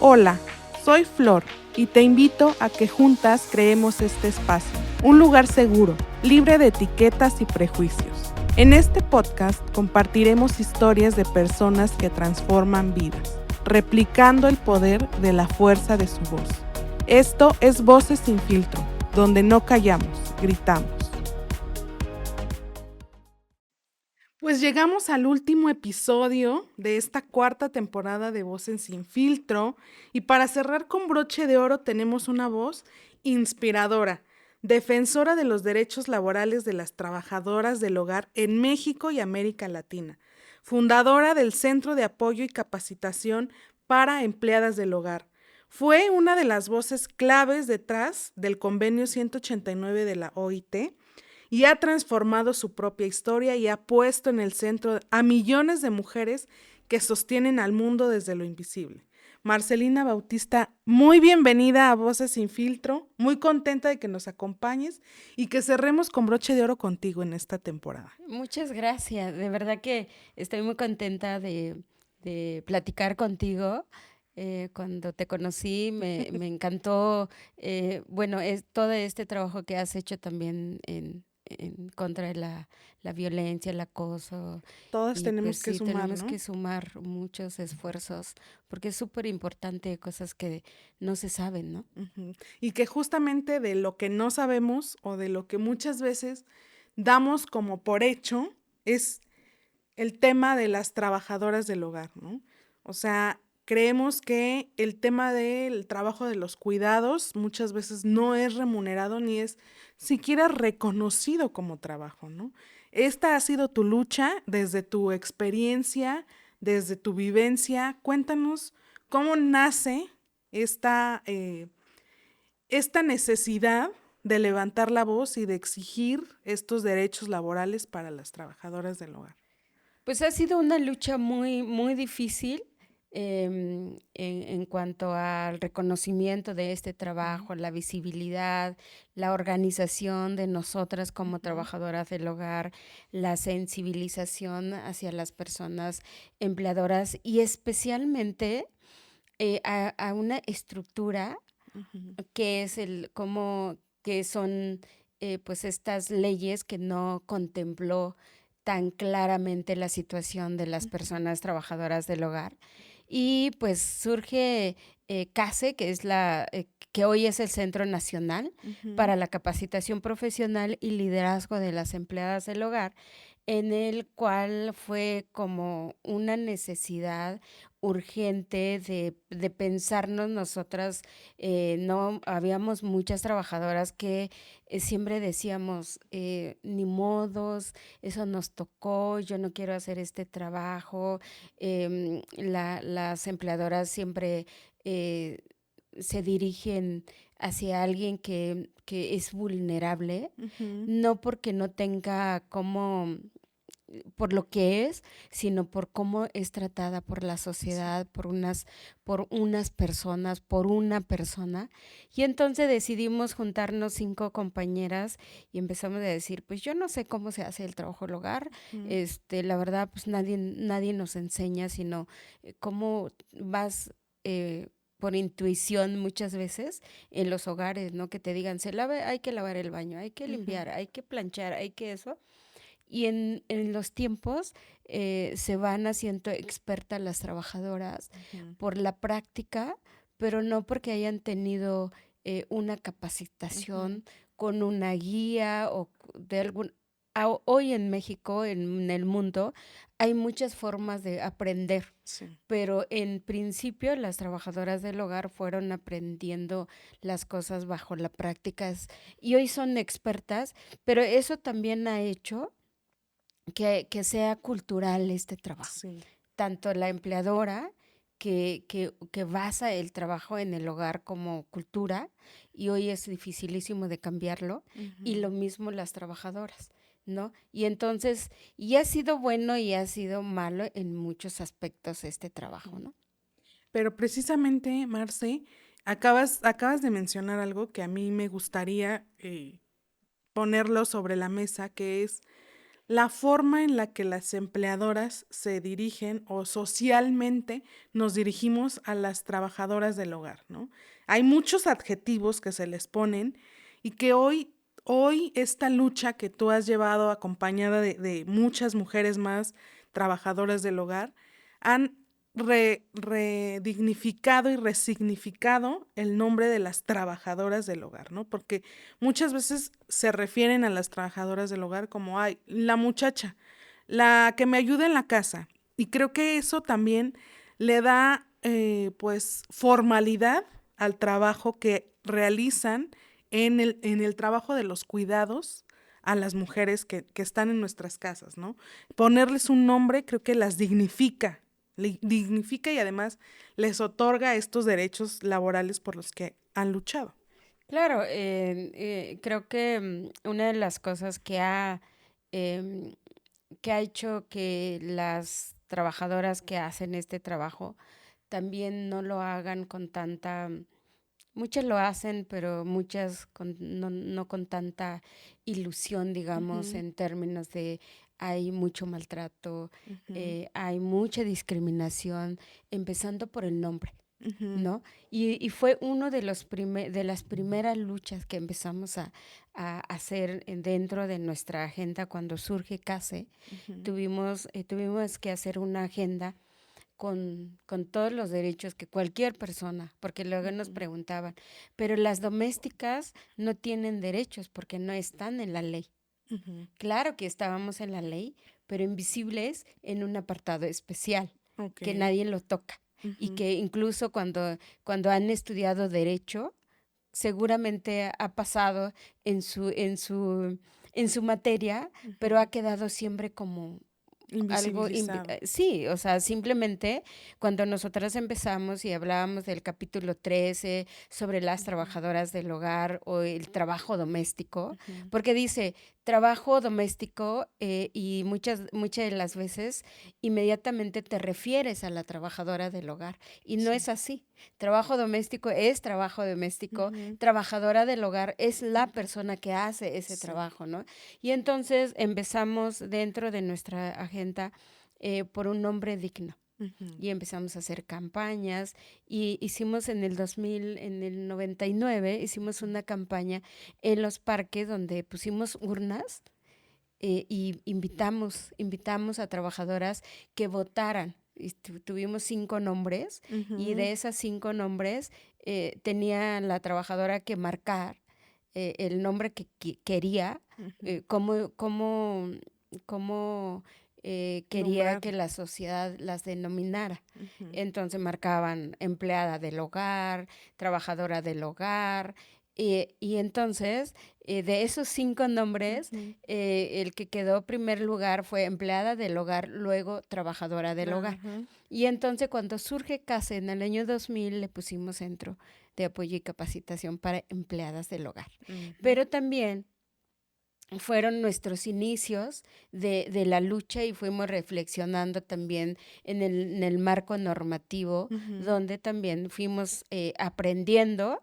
Hola, soy Flor y te invito a que juntas creemos este espacio, un lugar seguro, libre de etiquetas y prejuicios. En este podcast compartiremos historias de personas que transforman vidas, replicando el poder de la fuerza de su voz. Esto es Voces sin filtro, donde no callamos, gritamos. Pues llegamos al último episodio de esta cuarta temporada de Voces sin filtro y para cerrar con broche de oro tenemos una voz inspiradora, defensora de los derechos laborales de las trabajadoras del hogar en México y América Latina, fundadora del Centro de Apoyo y Capacitación para Empleadas del Hogar. Fue una de las voces claves detrás del Convenio 189 de la OIT y ha transformado su propia historia y ha puesto en el centro a millones de mujeres que sostienen al mundo desde lo invisible. Marcelina Bautista, muy bienvenida a Voces sin filtro, muy contenta de que nos acompañes y que cerremos con broche de oro contigo en esta temporada. Muchas gracias, de verdad que estoy muy contenta de platicar contigo. Cuando te conocí me encantó, bueno, es todo este trabajo que has hecho también en contra de la violencia, el acoso, Todas y pues tenemos que sí, sumar, tenemos ¿no? que sumar muchos esfuerzos porque es súper importante cosas que no se saben, ¿no? Uh-huh. Y que justamente de lo que no sabemos o de lo que muchas veces damos como por hecho es el tema de las trabajadoras del hogar, ¿no? O sea, creemos que el tema del trabajo de los cuidados muchas veces no es remunerado ni es siquiera reconocido como trabajo, ¿no? Esta ha sido tu lucha desde tu experiencia, desde tu vivencia. Cuéntanos cómo nace esta, esta necesidad de levantar la voz y de exigir estos derechos laborales para las trabajadoras del hogar. Pues ha sido una lucha muy difícil en cuanto al reconocimiento de este Uh-huh. trabajo, la visibilidad, la organización de nosotras como Uh-huh. trabajadoras del hogar, la sensibilización hacia las personas empleadoras y especialmente a una estructura Uh-huh. que es el cómo que son pues estas leyes que no contempló tan claramente la situación de las Uh-huh. personas trabajadoras del hogar. Y pues surge CASE, que es que hoy es el Centro Nacional Uh-huh. para la Capacitación Profesional y Liderazgo de las Empleadas del Hogar, en el cual fue como una necesidad urgente de pensarnos nosotras. No, habíamos muchas trabajadoras que siempre decíamos, ni modos, eso nos tocó, yo no quiero hacer este trabajo. Las empleadoras siempre eh, se dirigen hacia alguien que es vulnerable, Uh-huh. no porque no tenga como por lo que es, sino por cómo es tratada por la Sí. sociedad, por unas personas, por una persona. Y entonces decidimos juntarnos 5 compañeras y empezamos a decir, pues yo no sé cómo se hace el trabajo del hogar, Uh-huh. la verdad, pues nadie nos enseña, sino cómo vas por intuición muchas veces en los hogares, ¿no? Que te digan, hay que lavar el baño, hay que Uh-huh. limpiar, hay que planchar, hay que eso. Y en los tiempos se van haciendo expertas las trabajadoras Uh-huh. por la práctica, pero no porque hayan tenido una Uh-huh. capacitación con una guía o de algún... Hoy en México, en el mundo, hay muchas formas de aprender, Sí. pero en principio las trabajadoras del hogar fueron aprendiendo las cosas bajo la práctica y hoy son expertas, pero eso también ha hecho que sea cultural este trabajo. Sí. Tanto la empleadora que basa el trabajo en el hogar como cultura, y hoy es dificilísimo de cambiarlo, y Uh-huh. lo mismo las trabajadoras, ¿no? Y entonces, y ha sido bueno y ha sido malo en muchos aspectos este trabajo, Uh-huh. ¿no? Pero precisamente, Marce, acabas de mencionar algo que a mí me gustaría ponerlo sobre la mesa, que es la forma en la que las empleadoras se dirigen o socialmente nos dirigimos a las trabajadoras del hogar, ¿no? Hay muchos adjetivos que se les ponen y que hoy esta lucha que tú has llevado acompañada de muchas mujeres más trabajadoras del hogar han redignificado y resignificado el nombre de las trabajadoras del hogar, ¿no? Porque muchas veces se refieren a las trabajadoras del hogar como, ay, la muchacha, la que me ayuda en la casa. Y creo que eso también le da, pues, formalidad al trabajo que realizan en el trabajo de los cuidados a las mujeres que están en nuestras casas, ¿no? Ponerles un nombre creo que las dignifica, dignifica y además les otorga estos derechos laborales por los que han luchado. Claro, creo que una de las cosas em, que ha hecho que las trabajadoras que hacen este trabajo también no lo hagan con tanta, muchas lo hacen, pero muchas no con tanta ilusión, digamos, Ujú, en términos de hay mucho maltrato, ujú, hay mucha discriminación, empezando por el nombre. ujú, ¿No? Y fue uno de de las primeras luchas que empezamos a hacer dentro de nuestra agenda cuando surge CASE. ujú, Tuvimos que hacer una agenda con todos los derechos que cualquier persona, porque luego nos ujú, preguntaban, pero las domésticas no tienen derechos porque no están en la ley. ujú. Claro que estábamos en la ley, pero invisibles en un apartado especial, Ok. que nadie lo toca. Y Ujú, que incluso cuando han estudiado derecho, seguramente ha pasado en en su materia, pero ujú. ha quedado siempre como algo, Invisibilizado. sí, o sea, simplemente cuando nosotras empezamos y hablábamos del capítulo 13 sobre las Ujú, trabajadoras del hogar o el trabajo doméstico, ujú. porque dice trabajo doméstico y muchas de las veces inmediatamente te refieres a la trabajadora del hogar y no Sí. es así. Trabajo doméstico es trabajo doméstico, Ujú, trabajadora del hogar es la persona que hace ese sí. trabajo, ¿no? Y entonces empezamos dentro de nuestra agenda por un nombre digno. Ujú, Y empezamos a hacer campañas y hicimos en el 2000, en el 99, hicimos una campaña en los parques donde pusimos urnas y invitamos a trabajadoras que votaran. Y tuvimos 5 nombres y ujú, de esas 5 nombres tenía la trabajadora que marcar el nombre que quería, ujú. eh, cómo, cómo quería Nombrar. que la sociedad las denominara. Ujú, Entonces marcaban empleada del hogar, trabajadora del hogar, y entonces de esos 5 nombres, ujú. el que quedó primer lugar fue empleada del hogar, luego trabajadora del hogar. Ajá. Y entonces cuando surge CASE en el año 2000 le pusimos Centro de Apoyo y Capacitación para Empleadas del Hogar. Ujú, Pero también fueron nuestros inicios de la lucha y fuimos reflexionando también en el marco normativo, ujú. donde también fuimos aprendiendo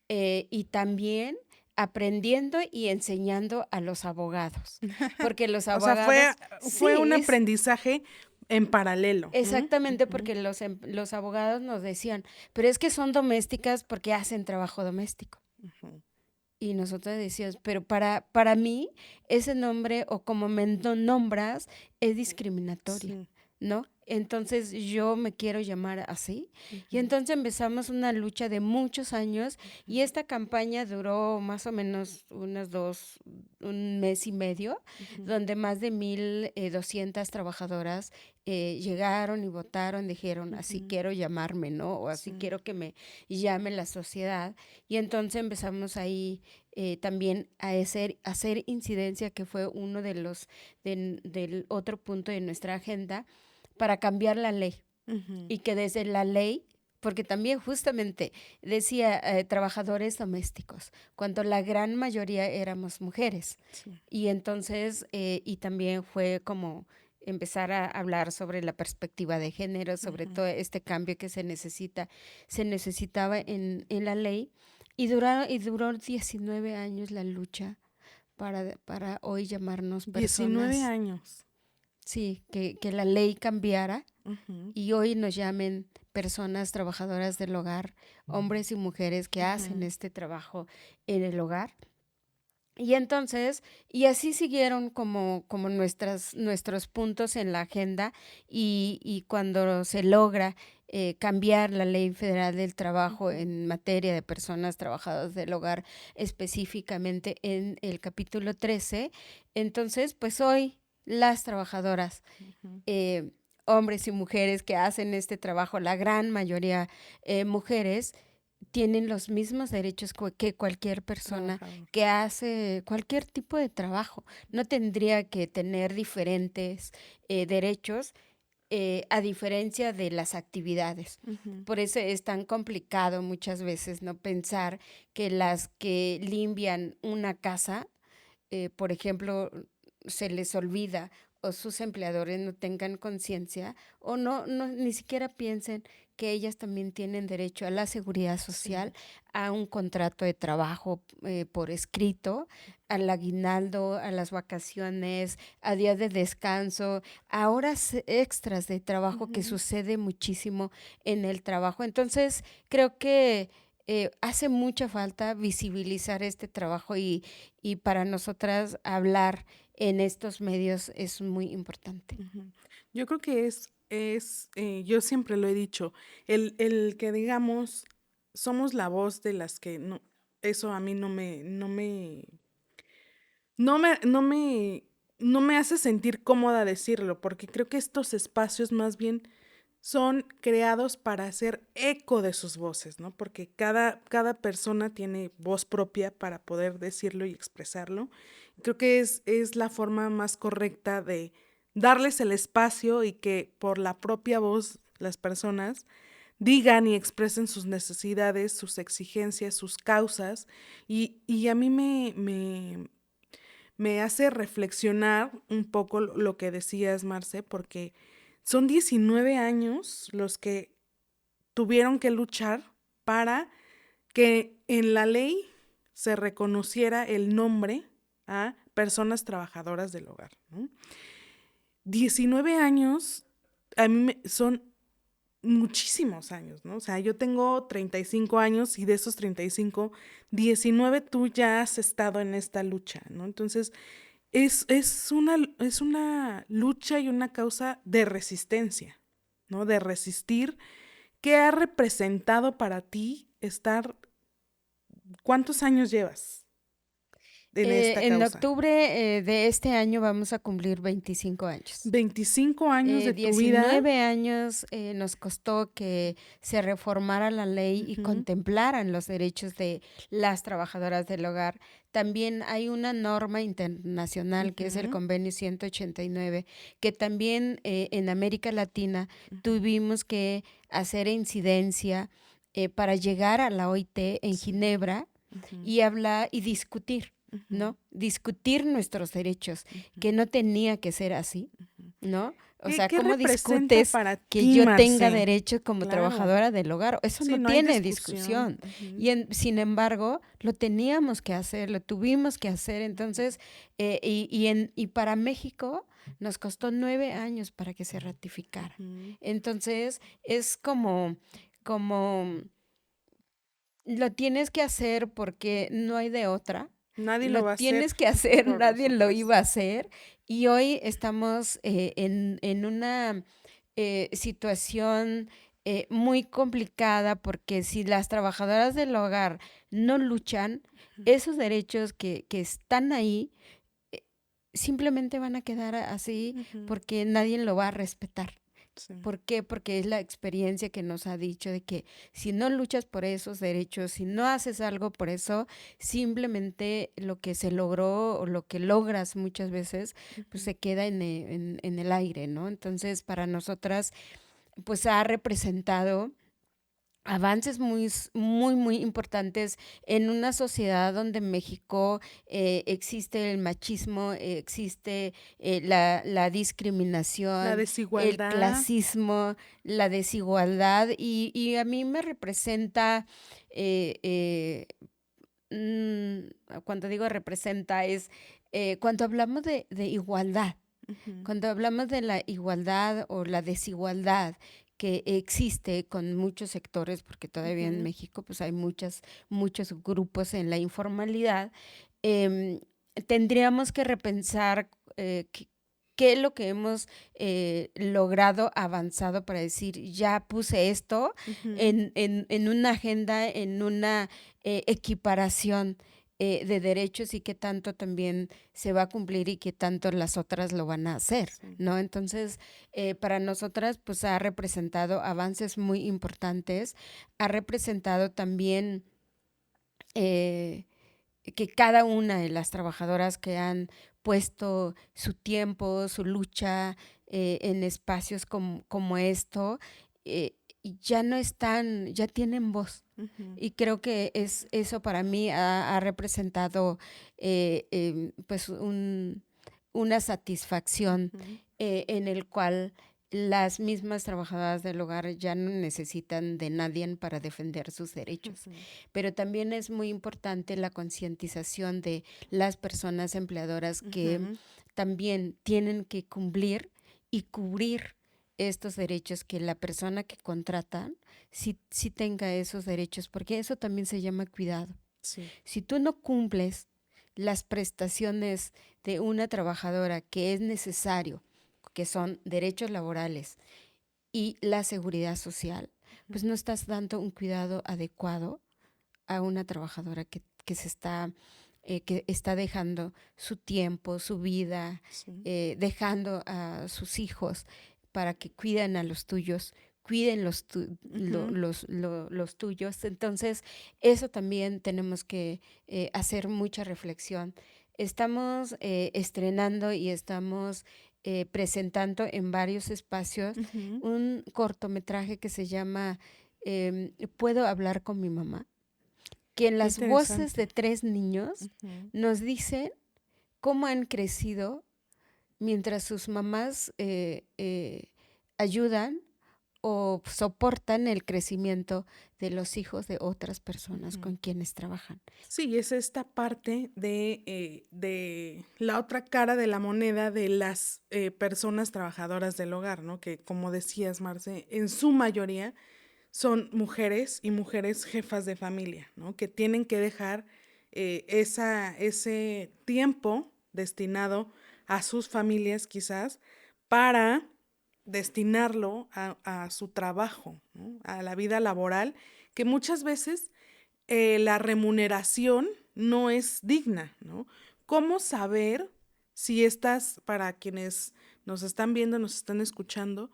y también aprendiendo y enseñando a los abogados, porque los O sea, abogados, fue un sí, es aprendizaje en paralelo, ¿no? exactamente Ujú, porque los abogados nos decían, pero es que son domésticas porque hacen trabajo doméstico. ujú. Y nosotros decíamos, pero para mí ese nombre o como me nombras es discriminatoria, Sí. ¿no? Entonces yo me quiero llamar así. Y Ujú, entonces empezamos una lucha de muchos años y esta campaña duró más o menos un mes y medio, ujú, donde más de 1,200 trabajadoras llegaron y votaron, dijeron, así ujú. quiero llamarme, ¿no? O así Sí. quiero que me llame la sociedad. Y entonces empezamos ahí también hacer incidencia, que fue uno de del otro punto de nuestra agenda, para cambiar la ley. Ujú, Y que desde la ley, porque también justamente decía trabajadores domésticos, cuando la gran mayoría éramos mujeres. sí. Y entonces, y también fue como empezar a hablar sobre la perspectiva de género, sobre Ujú, todo este cambio que se necesitaba en la ley, y duró 19 años la lucha para hoy llamarnos 19 personas, años. sí, que la ley cambiara Ujú, y hoy nos llamen personas trabajadoras del hogar, hombres y mujeres que hacen ujú, este trabajo en el hogar. Y entonces, y así siguieron como nuestros puntos en la agenda y cuando se logra cambiar la Ley Federal del Trabajo ujú, en materia de personas trabajadoras del hogar, específicamente en el capítulo 13, entonces, pues hoy las trabajadoras, ujú. eh, hombres y mujeres que hacen este trabajo, la gran mayoría mujeres, tienen los mismos derechos que cualquier persona Trabajador. que hace cualquier tipo de trabajo. No tendría que tener diferentes derechos a diferencia de las actividades. Ujú, Por eso es tan complicado muchas veces no pensar que las que limpian una casa, por ejemplo, se les olvida o sus empleadores no tengan conciencia o no ni siquiera piensen que ellas también tienen derecho a la seguridad social, sí. a un contrato de trabajo por escrito, al aguinaldo, a las vacaciones, a días de descanso, a horas extras de trabajo que Ujú, sucede muchísimo en el trabajo. Entonces, creo que hace mucha falta visibilizar este trabajo y para nosotras hablar en estos medios es muy importante. ujú. Yo creo que yo siempre lo he dicho, el que digamos, somos la voz de las que no, eso a mí no me, no me, no me hace sentir cómoda decirlo, porque creo que estos espacios más bien son creados para hacer eco de sus voces, ¿no? Porque cada persona tiene voz propia para poder decirlo y expresarlo. Creo que es la forma más correcta de darles el espacio y que por la propia voz las personas digan y expresen sus necesidades, sus exigencias, sus causas. Y a mí me hace reflexionar un poco lo que decías, Marce, porque son 19 años los que tuvieron que luchar para que en la ley se reconociera el nombre a personas trabajadoras del hogar, ¿no? 19 años son muchísimos años, ¿no? O sea, yo tengo 35 años y de esos 35, 19 tú ya has estado en esta lucha, ¿no? Entonces, es una lucha y una causa de resistencia, ¿no? De resistir. ¿Qué ha representado para ti estar? ¿Cuántos años llevas en esta En causa? octubre de este año vamos a cumplir 25 años. 25 años de tu vida. 19 años nos costó que se reformara la ley y Ujú, contemplaran los derechos de las trabajadoras del hogar. También hay una norma internacional que es el ujú, Convenio 189, que también en América Latina ujú, tuvimos que hacer incidencia para llegar a la OIT en sí, Ginebra ujú, y hablar y discutir, ujú, ¿no? Discutir nuestros derechos, ujú, que no tenía que ser así, ujú. ¿no? O ¿Qué, sea, qué ¿cómo representa discutes para que ti, yo tenga Marce? derecho como Claro, trabajadora del hogar? Eso sí, no no hay tiene discusión. discusión. Ujú, Sin embargo, lo teníamos que hacer, lo tuvimos que hacer. Entonces, y para México nos costó 9 años para que se ratificara. ujú. Entonces, es como lo tienes que hacer porque no hay de otra. Nadie Lo lo va a hacer tienes que hacer, por nadie lo nosotras. iba a hacer. Y hoy estamos en una situación muy complicada porque si las trabajadoras del hogar no luchan, esos derechos que están ahí eh, simplemente van a quedar así Ujú, porque nadie lo va a respetar. sí, ¿Por qué? Porque es la experiencia que nos ha dicho de que si no luchas por esos derechos, si no haces algo por eso, simplemente lo que se logró o lo que logras muchas veces, pues ujú, se queda en el aire, ¿no? Entonces, para nosotras, pues ha representado avances muy importantes en una sociedad donde en México existe el machismo, existe la la discriminación, el desigualdad. clasismo, la desigualdad y a mí me representa eh, eh, cuando digo representa es cuando hablamos de igualdad, Ujú, cuando hablamos de la igualdad o la desigualdad que existe con muchos sectores, porque todavía en ujú, México pues hay muchos grupos en la informalidad, em, tendríamos que repensar qué es lo que hemos logrado, avanzado para decir, ya puse esto ujú. en una agenda, en una equiparación de derechos y qué tanto también se va a cumplir y qué tanto las otras lo van a hacer, Sí. ¿no? Entonces, para nosotras, pues ha representado avances muy importantes, ha representado también eh, que cada una de las trabajadoras que han puesto su tiempo, su lucha en espacios como esto, ya no están, ya tienen voz. Ujú, Y creo que eso para mí ha representado pues una satisfacción ujú, en el cual las mismas trabajadoras del hogar ya no necesitan de nadie para defender sus derechos. ujú, Pero también es muy importante la concientización de las personas empleadoras que ujú. también tienen que cumplir y cubrir estos derechos que la persona que contratan sí tenga esos derechos, porque eso también se llama cuidado. Sí. Si tú no cumples las prestaciones de una trabajadora que es necesario, que son derechos laborales y la seguridad social, Ujú, pues no estás dando un cuidado adecuado a una trabajadora que está dejando su tiempo, su vida, sí. dejando a sus hijos para que cuiden a los tuyos, cuiden Ujú, los tuyos. Entonces, eso también tenemos que hacer mucha reflexión. Estamos estrenando y estamos presentando en varios espacios ujú. un cortometraje que se llama ¿Puedo hablar con mi mamá? Que en Qué las voces de interesante. 3 niños Ujú, nos dicen cómo han crecido mientras sus mamás ayudan o soportan el crecimiento de los hijos de otras personas ujú. con quienes trabajan. Sí, es esta parte de la otra cara de la moneda de las personas trabajadoras del hogar, ¿no? Que como decías, Marce, en su mayoría son mujeres y mujeres jefas de familia, ¿no? Que tienen que dejar ese tiempo destinado a sus familias quizás para destinarlo a su trabajo, ¿no? A la vida laboral, que muchas veces la remuneración no es digna, ¿no? ¿Cómo saber si estas, para quienes nos están viendo, nos están escuchando,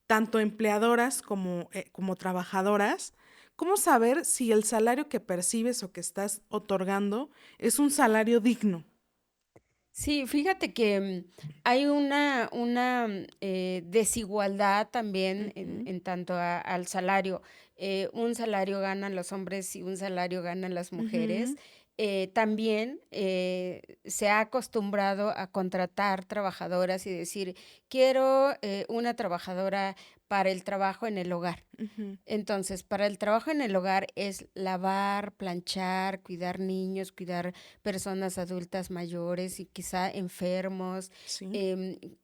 tanto empleadoras como trabajadoras, cómo saber si el salario que percibes o que estás otorgando es un salario digno? Sí, fíjate que hay una desigualdad también Ujú, en tanto al salario. Un salario ganan los hombres y un salario ganan las mujeres. ujú, También se ha acostumbrado a contratar trabajadoras y decir, quiero una trabajadora para el trabajo en el hogar. ujú, Entonces, para el trabajo en el hogar es lavar, planchar, cuidar niños, cuidar personas adultas mayores y quizá enfermos, sí,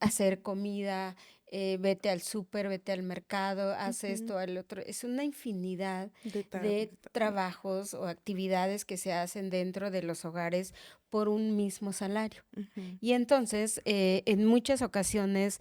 hacer comida, vete al súper, vete al mercado, haz ujú, esto, al otro. Es una infinidad de de- trabajos o actividades que se hacen dentro de los hogares por un mismo salario. ujú, Y entonces, en muchas ocasiones,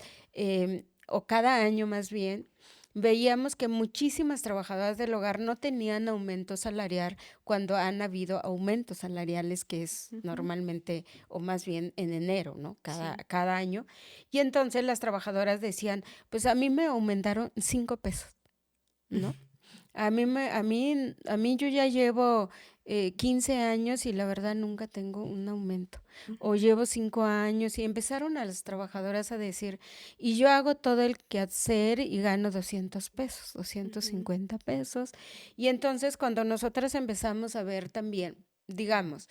o cada año más bien, veíamos que muchísimas trabajadoras del hogar no tenían aumento salarial cuando han habido aumentos salariales, que es ujú, normalmente, o más bien en enero, ¿no? sí, Cada año. Y entonces las trabajadoras decían, pues a mí me aumentaron 5 pesos, ¿no? A mí yo ya llevo 15 años y la verdad nunca tengo un aumento. O ujú, llevo 5 años y empezaron a las trabajadoras a decir, y yo hago todo el quehacer y gano 200 pesos, doscientos ujú, cincuenta pesos. Y entonces cuando nosotras empezamos a ver también, digamos,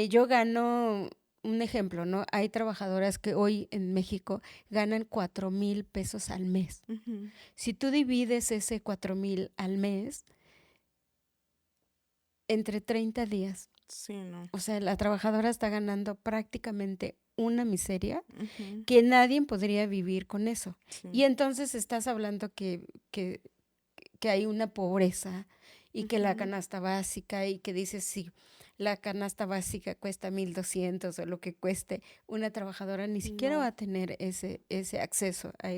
yo gano, un ejemplo, ¿no? Hay trabajadoras que hoy en México ganan 4,000 pesos al mes. ujú, Si tú divides ese 4,000 al mes entre 30 días, Sí, no. O sea, la trabajadora está ganando prácticamente una miseria Ujú, que nadie podría vivir con eso. Y sí. entonces estás hablando que hay una pobreza y que la Ujú, canasta básica y que dices, sí, la canasta básica cuesta 1,200 o lo que cueste, una trabajadora ni siquiera va no. a tener ese acceso a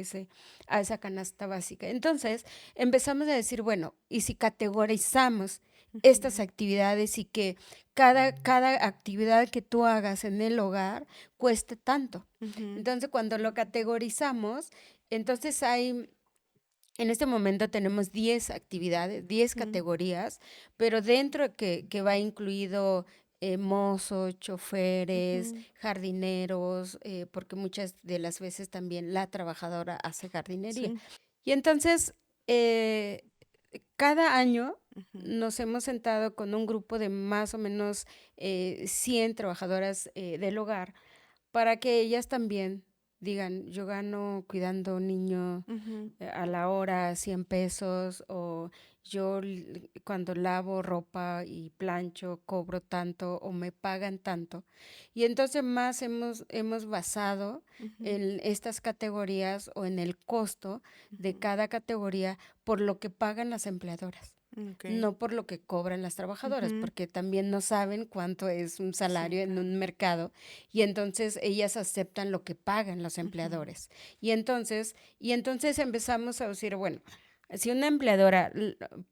esa canasta básica. Entonces empezamos a decir, bueno, ¿y si categorizamos estas Ujú, actividades y que cada actividad que tú hagas en el hogar cueste tanto? ujú, Entonces, cuando lo categorizamos, entonces hay en este momento tenemos 10 actividades, 10 ujú, categorías, pero dentro que va incluido mozos, choferes, ujú, jardineros, porque muchas de las veces también la trabajadora hace jardinería. sí. Y entonces, eh, cada año Ujú, nos hemos sentado con un grupo de más o menos 100 trabajadoras del hogar para que ellas también digan, yo gano cuidando un niño ujú, a la hora 100 pesos o yo cuando lavo ropa y plancho cobro tanto o me pagan tanto. Y entonces más hemos basado ujú, en estas categorías o en el costo de ujú. cada categoría por lo que pagan las empleadoras. Okey. No por lo que cobran las trabajadoras, Ujú, porque también no saben cuánto es un sí, salario en claro. un mercado y entonces ellas aceptan lo que pagan los Ujú, empleadores. Y entonces empezamos a decir, bueno, si una empleadora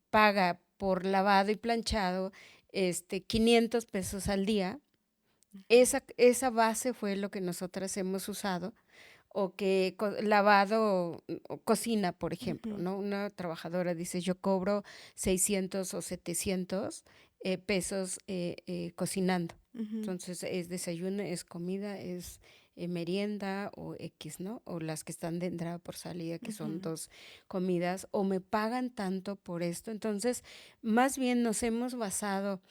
paga por lavado y planchado 500 pesos al día, ujú, esa base fue lo que nosotras hemos usado o que lavado o cocina, por ejemplo, ujú, ¿no? Una trabajadora dice, yo cobro 600 o 700 pesos cocinando. ujú, Entonces es desayuno, es comida, es merienda o X, ¿no? O las que están de entrada por salida, que son ujú, 2 comidas, o me pagan tanto por esto. Entonces, más bien nos hemos basado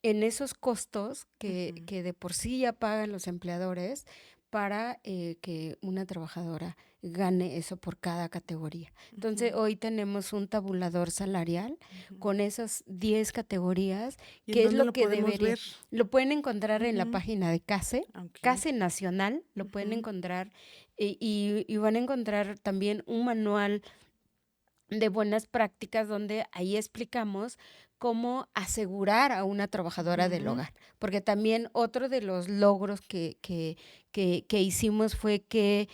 en esos costos ujú. que de por sí ya pagan los empleadores para que una trabajadora gane eso por cada categoría. Entonces, Ujú, hoy tenemos un tabulador salarial ujú. con esas 10 categorías, ¿Y en que es dónde lo lo que podemos debería. ver? Lo pueden encontrar en la Ujú, página de CASE, okey. CASE Nacional, lo pueden Ujú, encontrar y van a encontrar también un manual de buenas prácticas donde ahí explicamos cómo asegurar a una trabajadora del ujú, hogar. Porque también otro de los logros que hicimos fue que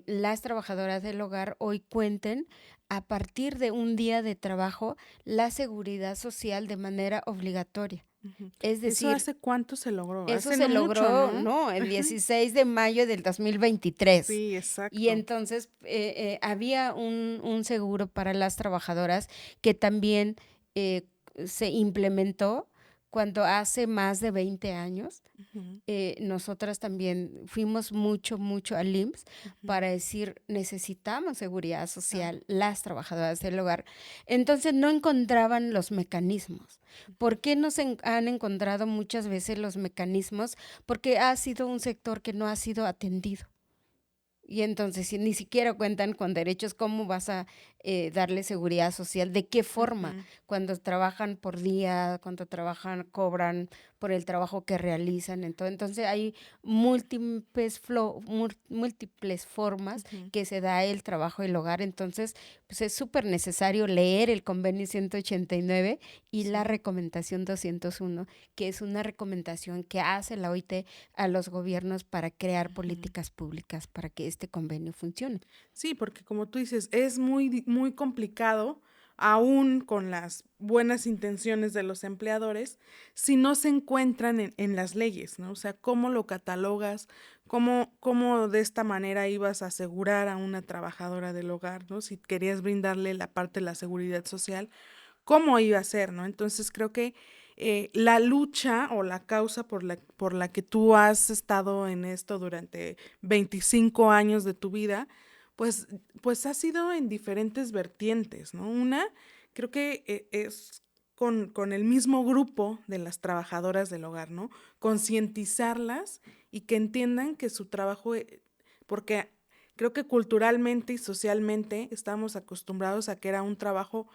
las trabajadoras del hogar hoy cuenten a partir de un día de trabajo la seguridad social de manera obligatoria. ujú. Es ¿Eso decir, hace cuánto se logró? eso Hace se no mucho, logró, ¿no? no, el 16 de mayo del 2023. Sí, Y exacto. entonces había un seguro para las trabajadoras que también eh, se implementó cuando hace más de 20 años Ujú, nosotras también fuimos mucho al IMSS ujú, para decir, necesitamos seguridad claro. social, las trabajadoras del hogar. Entonces no encontraban los mecanismos. ¿Por qué no se han encontrado muchas veces los mecanismos? Porque ha sido un sector que no ha sido atendido. Y entonces, si ni siquiera cuentan con derechos, ¿cómo vas a darle seguridad social? ¿De qué forma? Ujú, Cuando trabajan por día, cuando trabajan, cobran por el trabajo que realizan. Entonces, hay múltiples formas ujú. que se da el trabajo del hogar. Entonces, pues es súper necesario leer el convenio 189 y la Sí. recomendación 201, que es una recomendación que hace la OIT a los gobiernos para crear Ujú. políticas públicas para que este convenio funcione. Sí, porque como tú dices, es muy complicado, aún con las buenas intenciones de los empleadores, si no se encuentran en las leyes, ¿no? O sea, cómo lo catalogas, cómo de esta manera ibas a asegurar a una trabajadora del hogar, ¿no? Si querías brindarle la parte de la seguridad social, cómo iba a ser, ¿no? Entonces creo que la lucha o la causa por la que tú has estado en esto durante 25 años de tu vida, pues, pues ha sido en diferentes vertientes, ¿no? Una, creo que es con el mismo grupo de las trabajadoras del hogar, ¿no? Concientizarlas y que entiendan que su trabajo, porque creo que culturalmente y socialmente estamos acostumbrados a que era un trabajo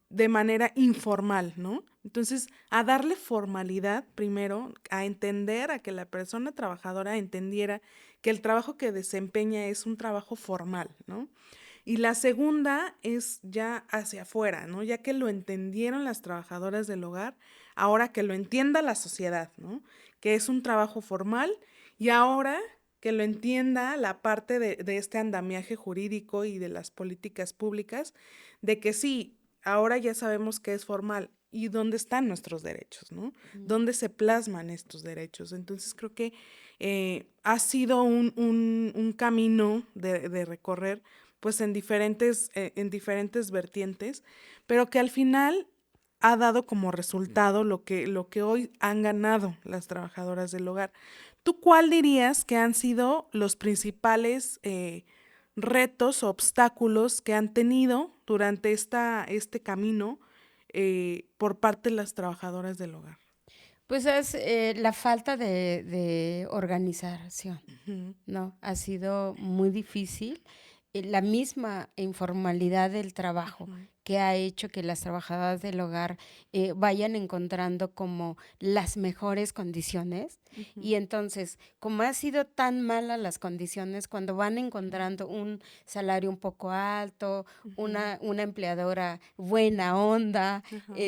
de manera informal, ¿no? Entonces, a darle formalidad primero, a entender, a que la persona trabajadora entendiera que el trabajo que desempeña es un trabajo formal, ¿no? Y la segunda es ya hacia afuera, ¿no? Ya que lo entendieron las trabajadoras del hogar, ahora que lo entienda la sociedad, ¿no? Que es un trabajo formal y ahora que lo entienda la parte de este andamiaje jurídico y de las políticas públicas, de que sí, ahora ya sabemos que es formal y dónde están nuestros derechos, ¿no? Mm. ¿Dónde se plasman estos derechos? Entonces creo que ha sido un camino de recorrer pues en diferentes vertientes, pero que al final ha dado como resultado lo que hoy han ganado las trabajadoras del hogar. ¿Tú cuál dirías que han sido los principales retos o obstáculos que han tenido durante este camino por parte de las trabajadoras del hogar? Pues es la falta de organización, Ujú, ¿no? Ha sido muy difícil. La misma informalidad del trabajo ujú, que ha hecho que las trabajadoras del hogar vayan encontrando como las mejores condiciones. ujú, Y entonces, como ha sido tan malas las condiciones, cuando van ujú, encontrando un salario un poco alto, ujú, una empleadora buena onda, ajá,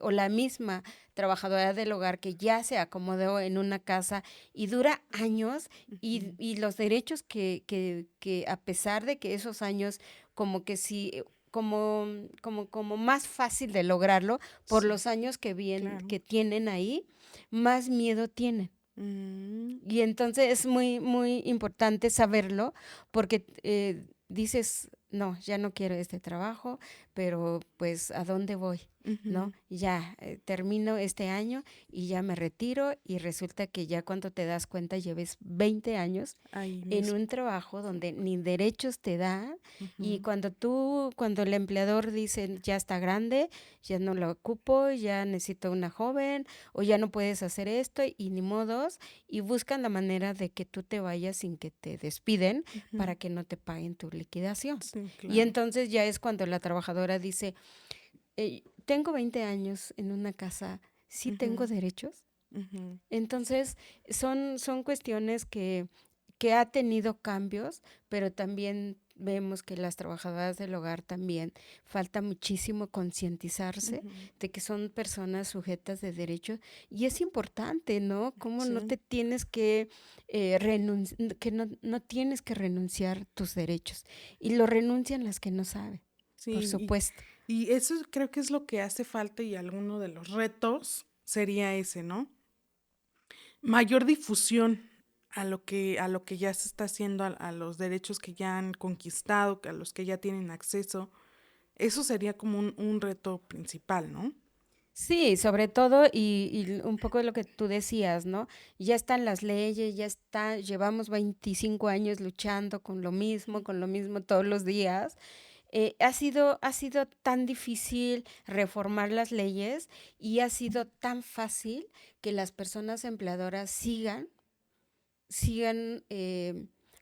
o la misma trabajadora del hogar que ya se acomodó en una casa y dura años ujú, y los derechos que a pesar de que esos años como que sí, como más fácil de lograrlo por sí, los años claro. que tienen ahí, más miedo tienen. Mm, Y entonces es muy, muy importante saberlo porque dices, no, ya no quiero este trabajo, pero pues ¿a dónde voy? ¿No? ujú. Ya termino este año y ya me retiro y resulta que ya cuando te das cuenta lleves 20 años Ahí en mismo. un trabajo donde ni derechos te da y Ujú, cuando el empleador dice ya está grande, ya no lo ocupo, ya necesito una joven o ya no puedes hacer esto y ni modos y buscan la manera de que tú te vayas sin que te despiden ujú. para que no te paguen tu liquidación. Sí, Y claro. entonces ya es cuando la trabajadora dice, tengo 20 años en una casa, ¿sí tengo Ujú, derechos? ujú. Entonces, son cuestiones que ha tenido cambios, pero también vemos que las trabajadoras del hogar también falta muchísimo concientizarse Ujú, de que son personas sujetas de derechos y es importante, ¿no? Cómo no sí, te tienes que no tienes que renunciar tus derechos y lo renuncian las que no saben, por sí, supuesto. y eso creo que es lo que hace falta y alguno de los retos sería ese, ¿no? Mayor difusión a lo que ya se está haciendo, a los derechos que ya han conquistado, a los que ya tienen acceso. Eso sería como un reto principal, ¿no? Sí, sobre todo, y un poco de lo que tú decías, ¿no? Ya están las leyes, ya está, llevamos 25 años luchando con lo mismo todos los días. Ha sido tan difícil reformar las leyes y ha sido tan fácil que las personas empleadoras sigan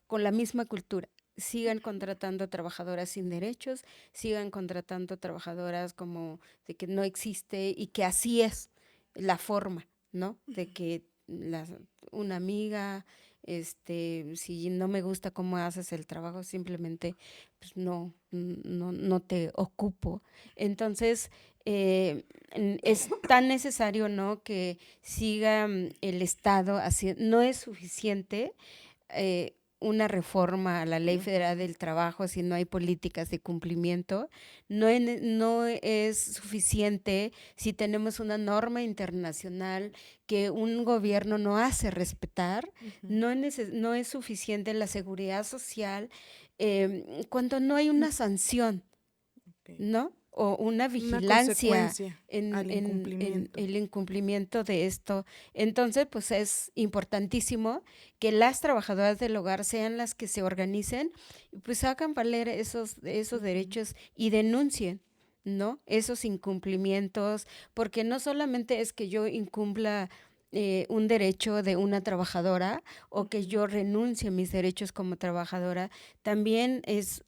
con la misma cultura, sigan contratando trabajadoras sin derechos, sigan contratando trabajadoras como de que no existe y que así es la forma, ¿no? De que una amiga, si no me gusta cómo haces el trabajo, simplemente pues no te ocupo. Entonces, es tan necesario, ¿no? Que siga el Estado haciendo, no es suficiente una reforma a la Ley Federal Ujú, del Trabajo si no hay políticas de cumplimiento. No es suficiente si tenemos una norma internacional que un gobierno no hace respetar. ujú. No es suficiente la seguridad social cuando no hay una sanción, Ok. ¿no? O una Una vigilancia consecuencia al en incumplimiento. el incumplimiento de esto. Entonces, pues es importantísimo que las trabajadoras del hogar sean las que se organicen y pues hagan valer esos Ujú, derechos y denuncien, ¿no? Esos incumplimientos, porque no solamente es que yo incumpla un derecho de una trabajadora o que yo renuncie a mis derechos como trabajadora, también es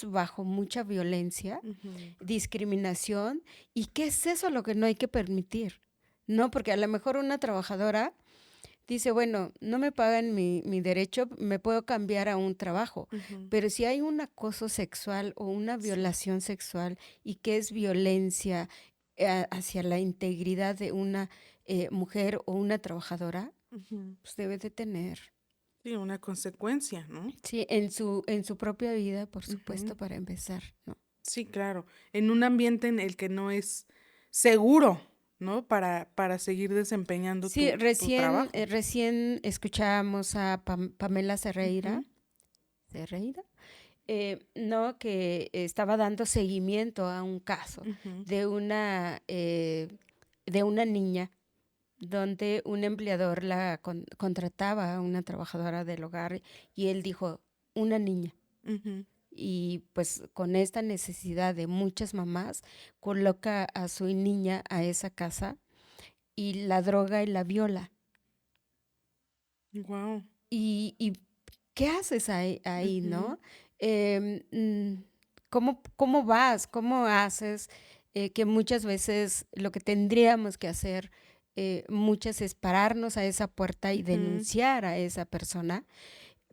bajo mucha violencia, Ujú. discriminación. ¿Y qué es eso lo que no hay que permitir? ¿No? Porque a lo mejor una trabajadora dice, bueno, no me pagan mi derecho, me puedo cambiar a un trabajo, Ujú. pero si hay un acoso sexual o una Sí. violación sexual y que es violencia hacia la integridad de una mujer o una trabajadora, Ujú. pues debe de tener, Sí, una consecuencia, ¿no? sí, en su propia vida, por Ujú. supuesto, para empezar, ¿no? Sí, claro. En un ambiente en el que no es seguro, ¿no? Para seguir desempeñando Sí, tu trabajo. recién escuchábamos a Pamela Ujú. Cerreira, no, que estaba dando seguimiento a un caso Ujú. de de una niña donde un empleador contrataba a una trabajadora del hogar y él dijo, una niña. Ujú. Y pues con esta necesidad de muchas mamás, coloca a su niña a esa casa y la droga y la viola. Guau. Y ¿qué haces ahí, Ujú. no? Em, mm, ¿cómo vas? ¿Cómo haces? Que muchas veces lo que tendríamos que hacer, muchas es pararnos a esa puerta y Ujú. denunciar a esa persona,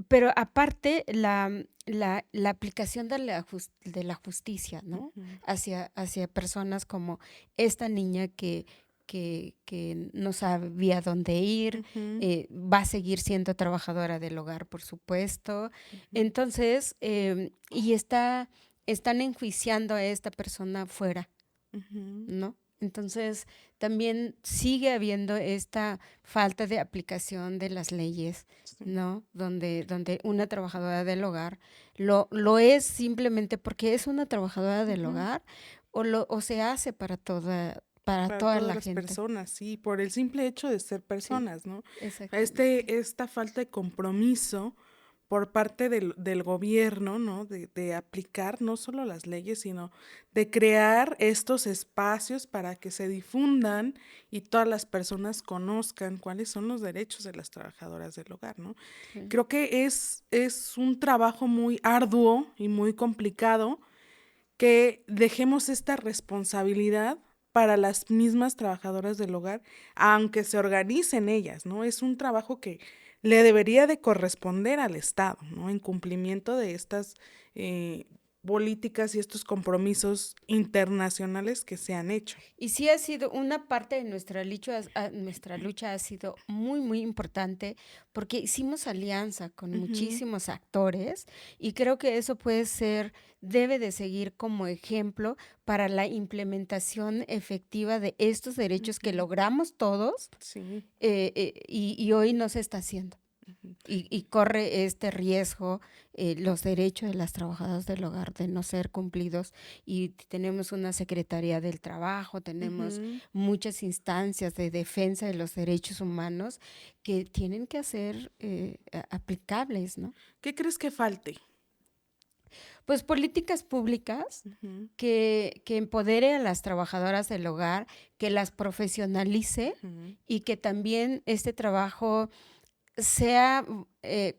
pero aparte la aplicación de de la justicia, ¿no? Ujú. Hacia personas como esta niña que no sabía dónde ir, Ujú. va a seguir siendo trabajadora del hogar, por supuesto. Ujú. Entonces, están enjuiciando a esta persona fuera, Ujú. ¿no? Entonces, también sigue habiendo esta falta de aplicación de las leyes, Sí. ¿no? Donde una trabajadora del hogar lo es simplemente porque es una trabajadora del Ujú. hogar o se hace para Para toda todas la las gente. personas, sí, por el simple hecho de ser Sí, personas, ¿no? exactamente. Esta falta de compromiso por parte del gobierno, ¿no? De aplicar no solo las leyes, sino de crear estos espacios para que se difundan y todas las personas conozcan cuáles son los derechos de las trabajadoras del hogar, ¿no? Sí. Creo que es un trabajo muy arduo y muy complicado que dejemos esta responsabilidad para las mismas trabajadoras del hogar, aunque se organicen ellas, ¿no? Es un trabajo que le debería de corresponder al Estado, ¿no? En cumplimiento de estas eh, políticas y estos compromisos internacionales que se han hecho. Y sí ha sido una parte de nuestra lucha ha sido muy, muy importante porque hicimos alianza con Ujú. muchísimos actores y creo que eso debe de seguir como ejemplo para la implementación efectiva de estos derechos que Ujú. logramos todos, Sí. y hoy no se está haciendo. Ujú. Y corre este riesgo, los derechos de las trabajadoras del hogar de no ser cumplidos. Y tenemos una Secretaría del Trabajo, tenemos Ujú. muchas instancias de defensa de los derechos humanos que tienen que ser aplicables, ¿no? ¿Qué crees que falte? Pues políticas públicas Ujú. que empodere a las trabajadoras del hogar, que las profesionalice Ujú. y que también este trabajo sea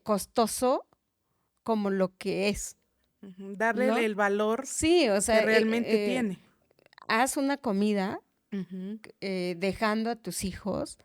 costoso como lo que es, Ujú. Darle ¿no? el valor Sí, o que sea, realmente tiene. haz una comida Ujú. dejando a tus hijos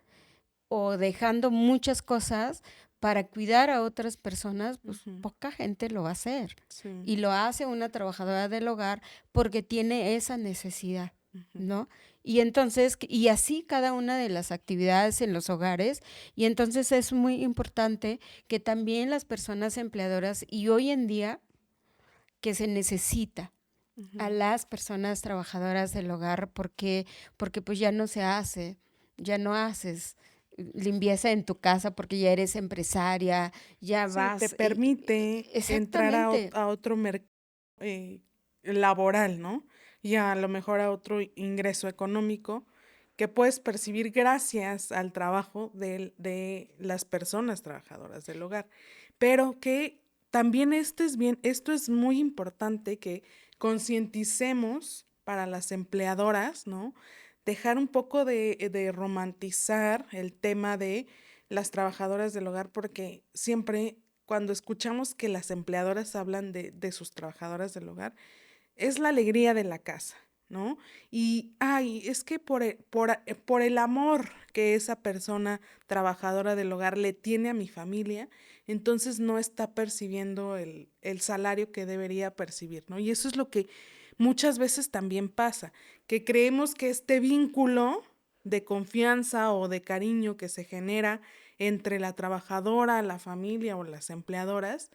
o dejando muchas cosas para cuidar a otras personas, pues Ujú. poca gente lo va a hacer. Sí. Y lo hace una trabajadora del hogar porque tiene esa necesidad, Ujú. ¿no? Y entonces, y así cada una de las actividades en los hogares, y entonces es muy importante que también las personas empleadoras, y hoy en día que se necesita a Ujú. las personas trabajadoras del hogar porque pues ya no se hace, ya no haces limpieza en tu casa porque ya eres empresaria, ya Sí, te vas permite entrar exactamente. a otro mercado laboral, ¿no? Y a lo mejor a otro ingreso económico que puedes percibir gracias al trabajo de las personas trabajadoras del hogar. Pero que también esto es muy importante que concienticemos para las empleadoras, ¿no? dejar un poco de romantizar el tema de las trabajadoras del hogar, porque siempre cuando escuchamos que las empleadoras hablan de sus trabajadoras del hogar, es la alegría de la casa, ¿no? Y, ay, es que por el amor que esa persona trabajadora del hogar le tiene a mi familia, entonces no está percibiendo el salario que debería percibir, ¿no? Y eso es lo que muchas veces también pasa, que creemos que este vínculo de confianza o de cariño que se genera entre la trabajadora, la familia o las empleadoras,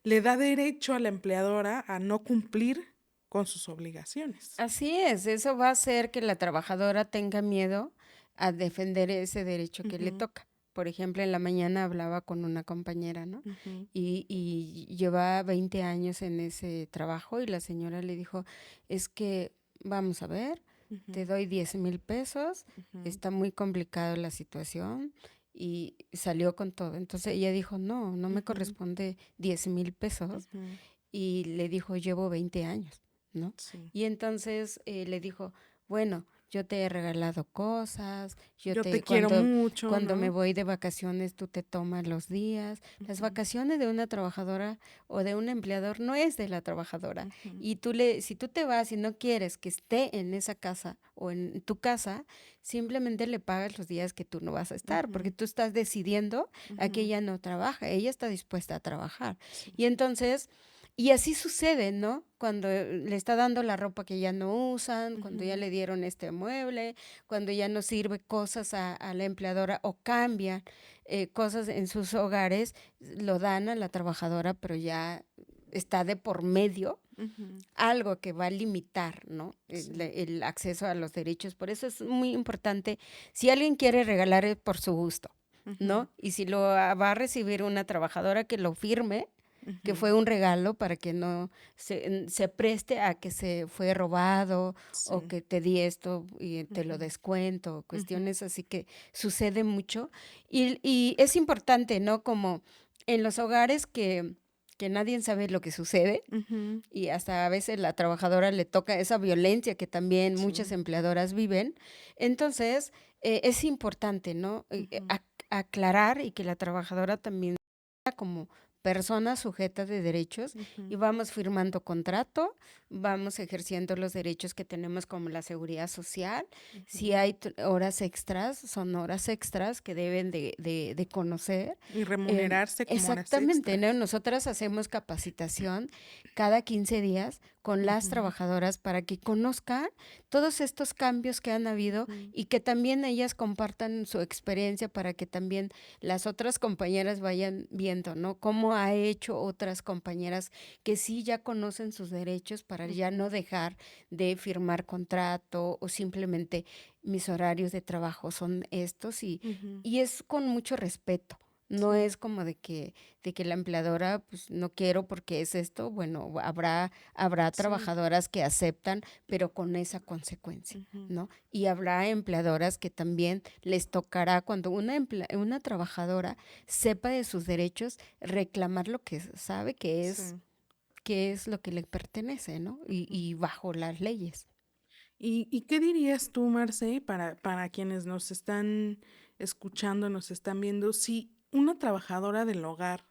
le da derecho a la empleadora a no cumplir con sus obligaciones. Así es, eso va a hacer que la trabajadora tenga miedo a defender ese derecho que le Ujú, toca. Por ejemplo, en la mañana hablaba con una compañera, ¿no? ujú, Y lleva 20 años en ese trabajo y la señora le dijo, es que, vamos a ver, te ujú, doy 10,000 pesos, ujú, está muy complicada la situación y salió con todo. Entonces ella dijo, no, no me ujú, corresponde 10,000 pesos ujú. y le dijo, llevo 20 años, ¿no? Sí. Y entonces le dijo, bueno, yo te he regalado cosas, Yo te quiero mucho, cuando me ¿no? voy de vacaciones tú te tomas los días. Las Ujú, vacaciones de una trabajadora o de un empleador no es de la trabajadora. ujú, Y si tú te vas y no quieres que esté en esa casa o en tu casa, simplemente le pagas los días que tú no vas a estar, porque ujú, tú estás decidiendo a que ujú. ella no trabaja, ella está dispuesta a trabajar. Sí. Y entonces y así sucede, ¿no? Cuando le está dando la ropa que ya no usan, cuando ya Ujú, le dieron este mueble, cuando ya no sirve cosas a la empleadora o cambian cosas en sus hogares, lo dan a la trabajadora, pero ya está de por medio ujú. algo que va a limitar, ¿no? Sí. El acceso a los derechos. Por eso es muy importante, si alguien quiere regalar es por su gusto, Ujú, ¿no? Y si lo va a recibir una trabajadora que lo firme, que ujú. fue un regalo para que no se preste a que se fue robado o Sí. que te di esto y te lo Ujú, descuento, ujú, cuestiones así que sucede mucho. Y es importante, ¿no? Como en los hogares que nadie sabe lo que sucede ujú. y hasta a veces la trabajadora le toca esa violencia que también muchas Sí. empleadoras viven. Entonces, es importante, ¿no? Ujú, Aclarar y que la trabajadora también como persona sujeta de derechos y ujú, vamos firmando contrato, vamos ejerciendo los derechos que tenemos como la seguridad social. Si ujú. hay horas extras, son horas extras que deben de conocer. Y remunerarse como horas Exactamente, ¿no? extras. Nosotras hacemos capacitación cada 15 días con las Ujú, trabajadoras para que conozcan todos estos cambios que han habido ujú, y que también ellas compartan su experiencia para que también las otras compañeras vayan viendo, ¿no? Cómo ha hecho otras compañeras que sí ya conocen sus derechos para ya no ujú, dejar de firmar contrato o simplemente mis horarios de trabajo son estos ujú. y es con mucho respeto. No Sí. es como de que la empleadora, pues no quiero porque es esto. Bueno, habrá Sí. trabajadoras que aceptan, pero con esa consecuencia, Ujú. ¿no? Y habrá empleadoras que también les tocará cuando una trabajadora sepa de sus derechos, reclamar lo que sabe Sí. que es lo que le pertenece, ¿no? Ujú. Y bajo las leyes. ¿Y qué dirías tú, Marce, para quienes nos están escuchando, nos están viendo, si una trabajadora del hogar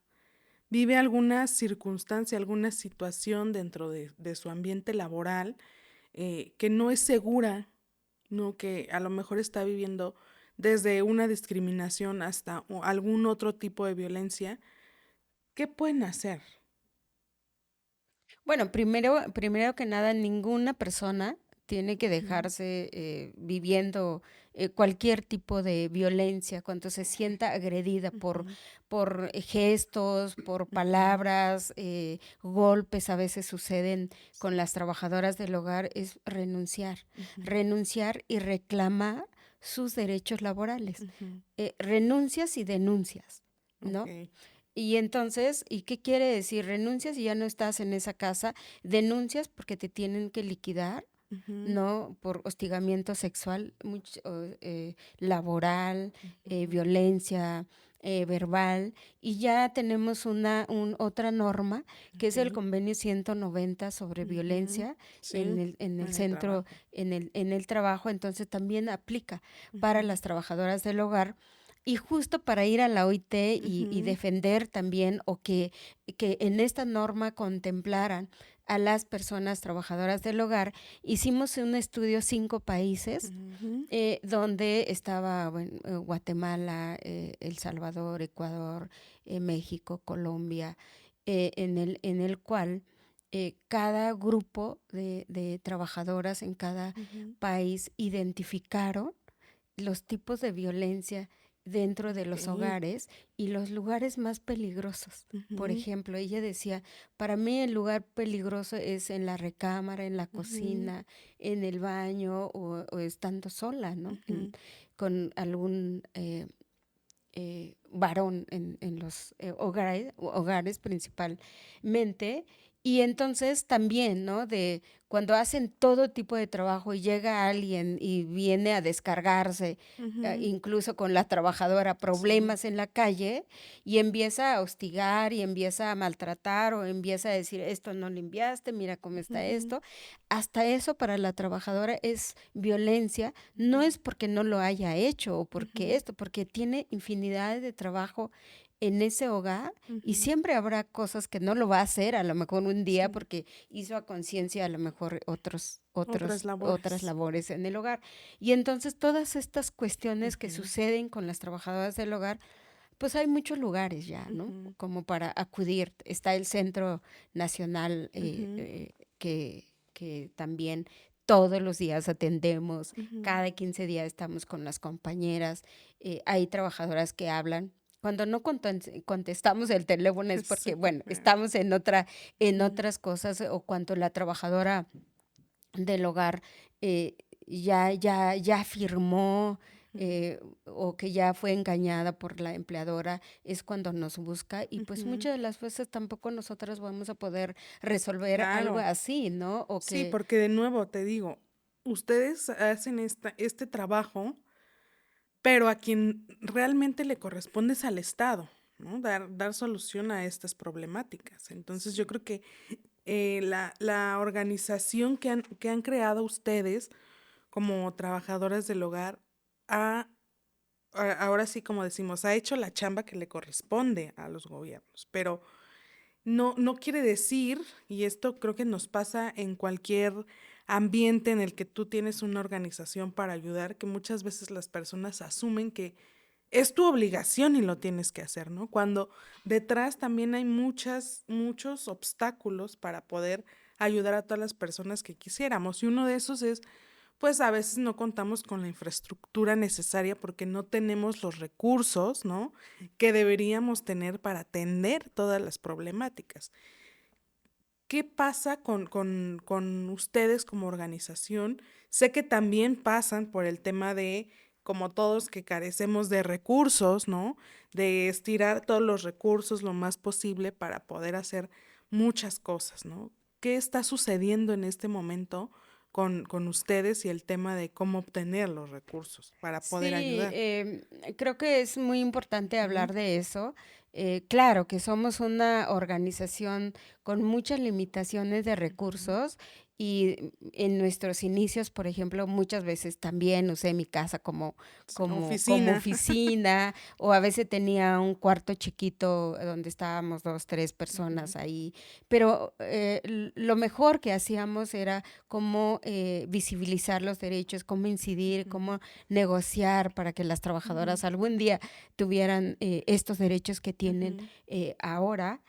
vive alguna circunstancia, alguna situación dentro de su ambiente laboral que no es segura, ¿no? Que a lo mejor está viviendo desde una discriminación hasta algún otro tipo de violencia, ¿qué pueden hacer? Bueno, primero que nada, ninguna persona tiene que Ujú, dejarse viviendo cualquier tipo de violencia cuando se sienta agredida ujú, por gestos, por ujú, palabras, golpes a veces suceden con las trabajadoras del hogar, es ujú, renunciar y reclamar sus derechos laborales. ujú. Renuncias y denuncias, ¿no? Ok. Y entonces, ¿y qué quiere decir? Renuncias y ya no estás en esa casa, denuncias porque te tienen que liquidar, Ujú, ¿no? Por hostigamiento sexual, laboral, ujú, violencia, verbal, y ya tenemos otra norma, que es el Okey. convenio 190 sobre Ujú. violencia Sí, en el en el centro, trabajo. en el trabajo, entonces también aplica para Ujú, las trabajadoras del hogar. Y justo para ir a la OIT y ujú, defender también, o que en esta norma contemplaran a las personas trabajadoras del hogar, hicimos un estudio 5 países, ujú, donde estaba, bueno, Guatemala, El Salvador, Ecuador, México, Colombia, en el cual cada grupo de trabajadoras en cada ujú. país identificaron los tipos de violencia dentro de los Okey. hogares y los lugares más peligrosos. Por Ujú, ejemplo, ella decía, para mí el lugar peligroso es en la recámara, en la ujú, cocina, en el baño o estando sola, ¿no? ujú, Con algún varón en los hogares principalmente. Y entonces también, ¿no? De cuando hacen todo tipo de trabajo y llega alguien y viene a descargarse, ujú. incluso con la trabajadora, Sí. problemas en la calle, y empieza a hostigar y empieza a maltratar o empieza a decir, esto no limpiaste, mira cómo está Ujú, esto. Hasta eso para la trabajadora es violencia, no ujú, es porque no lo haya hecho o porque ujú, esto, porque tiene infinidad de trabajo en ese hogar, y ujú. siempre habrá cosas que no lo va a hacer, a lo mejor un día Sí, porque hizo a conciencia a lo mejor otras otras labores. labores en el hogar. Y entonces todas estas cuestiones que Ujú, suceden con las trabajadoras del hogar, pues hay muchos lugares ya, ¿no? ujú, Como para acudir. Está el Centro Nacional, ujú, que también todos los días atendemos, ujú. cada 15 días estamos con las compañeras, hay trabajadoras que hablan. Cuando no contestamos el teléfono es porque, Sí, bueno, claro. estamos en Ujú, otras cosas, o cuando la trabajadora del hogar ya firmó, ujú, o que ya fue engañada por la empleadora, es cuando nos busca, y pues ujú. muchas de las veces tampoco nosotras vamos a poder resolver algo Claro. así, ¿no? O Sí, que porque de nuevo te digo, ustedes hacen este trabajo, pero a quien realmente le corresponde es al Estado, ¿no? Dar solución a estas problemáticas. Entonces yo sí. creo que la organización que han creado ustedes como trabajadoras del hogar ha, ahora sí como decimos, ha hecho la chamba que le corresponde a los gobiernos, pero no quiere decir, y esto creo que nos pasa en cualquier ambiente en el que tú tienes una organización para ayudar, que muchas veces las personas asumen que es tu obligación y lo tienes que hacer, ¿no? Cuando detrás también hay muchos obstáculos para poder ayudar a todas las personas que quisiéramos. Y uno de esos es, pues a veces no contamos con la infraestructura necesaria porque no tenemos los recursos, ¿no? Que deberíamos tener para atender todas las problemáticas. ¿Qué pasa con ustedes como organización? Sé que también pasan por el tema de, como todos, que carecemos de recursos, ¿no? De estirar todos los recursos lo más posible para poder hacer muchas cosas, ¿no? ¿Qué está sucediendo en este momento con ustedes y el tema de cómo obtener los recursos para poder Sí, ayudar? creo que es muy importante Ujú, hablar de eso. Claro que somos una organización con muchas limitaciones de ujú. recursos, y en nuestros inicios, por ejemplo, muchas veces también usé mi casa Sí, como oficina. oficina, o a veces tenía un cuarto chiquito donde estábamos dos, tres Ujú, personas ahí. Pero lo mejor que hacíamos era cómo visibilizar los derechos, cómo incidir, ujú, cómo negociar para que las ujú, trabajadoras algún día tuvieran estos derechos que tienen ujú, ahora.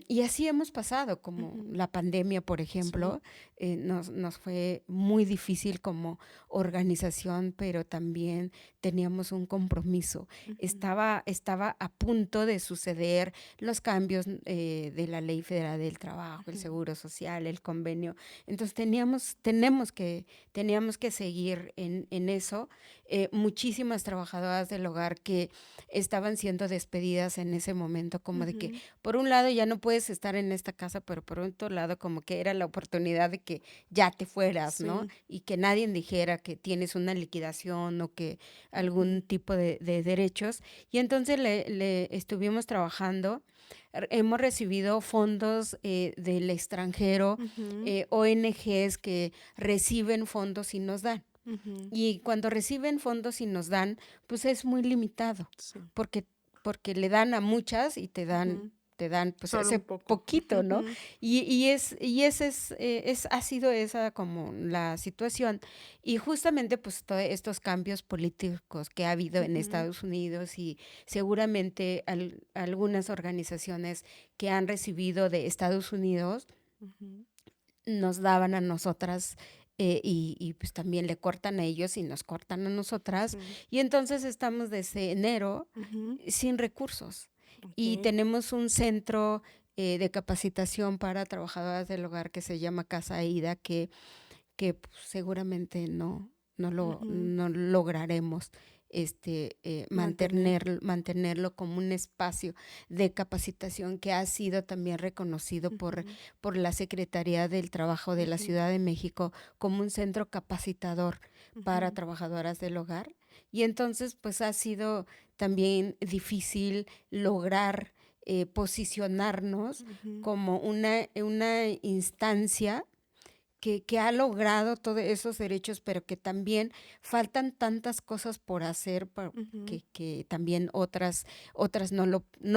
Y así hemos pasado, como ujú. la pandemia, por Sí. ejemplo, nos fue muy difícil como organización, pero también teníamos un compromiso. Ujú, Estaba a punto de suceder los cambios de la Ley Federal del Trabajo, el ujú, Seguro Social, el convenio. Entonces teníamos que seguir en eso. Muchísimas trabajadoras del hogar que estaban siendo despedidas en ese momento, como de que, ujú, por un lado, lado ya no puedes estar en esta casa, pero por otro lado como que era la oportunidad de que ya te fueras, ¿no? Sí. Y que nadie dijera que tienes una liquidación o que Ujú, algún tipo de derechos. Y entonces le estuvimos trabajando. Hemos recibido fondos del extranjero, ujú, ONGs que reciben fondos y nos dan. ujú, Y cuando reciben fondos y nos dan, pues es muy limitado, sí. porque, porque le dan a muchas y Ujú. te dan pues Solo ese un poco. poquito, ¿no? Ujú, Y ese ha sido esa como la situación. Y justamente pues todos estos cambios políticos que ha habido en ujú, Estados Unidos y seguramente algunas organizaciones que han recibido de Estados Unidos ujú, nos daban a nosotras y pues también le cortan a ellos y nos cortan a nosotras. sí. Y entonces estamos desde enero Ujú, sin recursos y okey. tenemos un centro de capacitación para trabajadoras del hogar que se llama Casa Aida, que pues, seguramente Ujú. no lograremos Mantener. mantenerlo como un espacio de capacitación que ha sido también reconocido Ujú, por la Secretaría del Trabajo de la ujú, Ciudad de México como un centro capacitador para ujú, trabajadoras del hogar. Y entonces, pues ha sido también difícil lograr posicionarnos ujú, como una instancia que ha logrado todos esos derechos, pero que también faltan tantas cosas por hacer ujú, que también otras no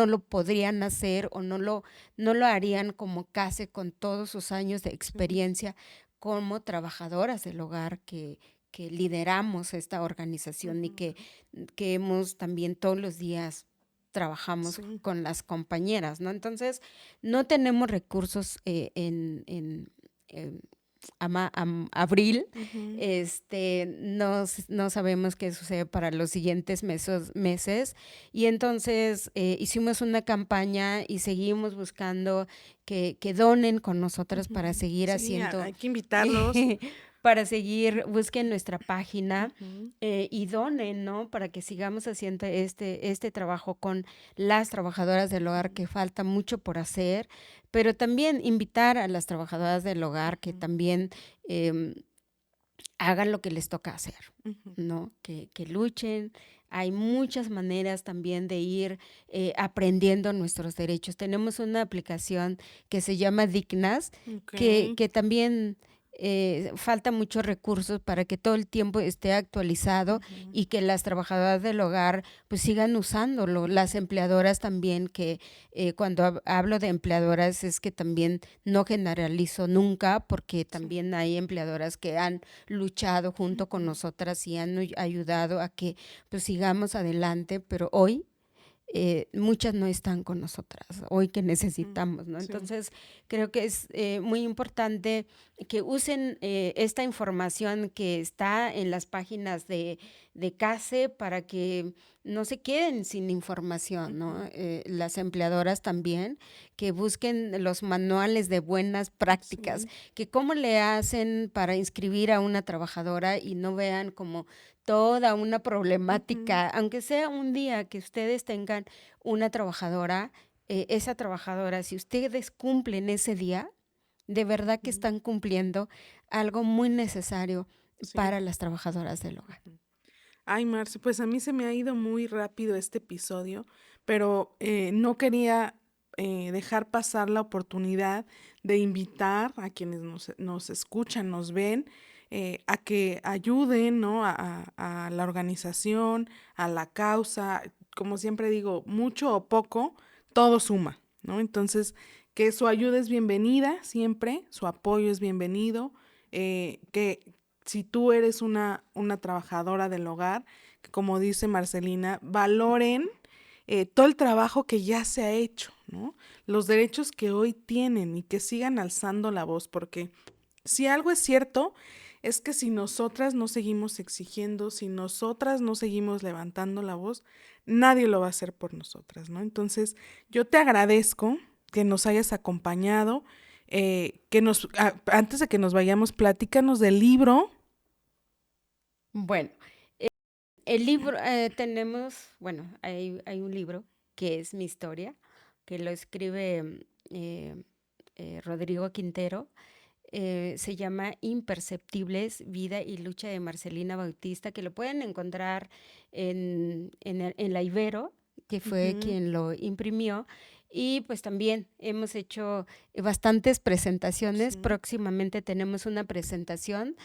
lo podrían hacer o no lo harían como case con todos sus años de sí, experiencia como trabajadoras del hogar que lideramos esta organización y ujú, que hemos también todos los días trabajamos sí, con las compañeras, ¿no? Entonces, no tenemos recursos en abril, ujú, no sabemos qué sucede para los siguientes meses y entonces hicimos una campaña y seguimos buscando que donen con nosotras para ujú. seguir Sí, haciendo, hay que invitarlos. para seguir, busquen nuestra página Ujú, y donen, ¿no? Para que sigamos haciendo este trabajo con las trabajadoras del hogar, ujú, que falta mucho por hacer, pero también invitar a las trabajadoras del hogar que ujú, también em, hagan lo que les toca hacer, ujú. ¿no? Que luchen. Hay muchas maneras también de ir aprendiendo nuestros derechos. Tenemos una aplicación que se llama Dignas, Okey. que también falta muchos recursos para que todo el tiempo esté actualizado Ujú, y que las trabajadoras del hogar pues sigan usándolo. Las ujú, empleadoras también, que cuando hablo de empleadoras es que también no generalizo nunca, porque sí, también hay empleadoras que han luchado junto con ujú, nosotras y han ayudado a que pues sigamos adelante, pero hoy muchas no están con nosotras, hoy que ujú, necesitamos, ¿no? sí, Entonces, creo que es muy importante que usen esta información que está en las páginas de CASE para que no se queden sin información, ¿no? ujú, Las empleadoras también, que busquen los manuales de buenas prácticas, sí, que cómo le hacen para inscribir a una trabajadora y no vean como toda una ujú, problemática, aunque sea un día que ustedes tengan una trabajadora, esa trabajadora, si ustedes cumplen ese día, de verdad que ujú, están cumpliendo algo muy necesario sí, para las trabajadoras del hogar. ujú. Ay, Marce, pues a mí se me ha ido muy rápido este episodio, pero no quería dejar pasar la oportunidad de invitar a quienes nos escuchan, nos ven, a que ayuden, ¿no? A la organización, a la causa. Como siempre digo, mucho o poco, todo suma, ¿no? Entonces, que su ayuda es bienvenida siempre, su apoyo es bienvenido, que si tú eres una trabajadora del hogar, que como dice Marcelina, valoren todo el trabajo que ya se ha hecho, ¿no? Los derechos que hoy tienen y que sigan alzando la voz, porque si algo es cierto, es que si nosotras no seguimos exigiendo, si nosotras no seguimos levantando la voz, nadie lo va a hacer por nosotras, ¿no? Entonces, yo te agradezco que nos hayas acompañado, antes de que nos vayamos, platícanos del libro. Bueno, el libro, tenemos, bueno, hay un libro que es mi historia, que lo escribe Rodrigo Quintero. Se llama Imperceptibles, Vida y Lucha de Marcelina Bautista, que lo pueden encontrar en la Ibero, que fue Ujú. quien lo imprimió. Y pues también hemos hecho bastantes presentaciones. Sí. Próximamente tenemos una presentación.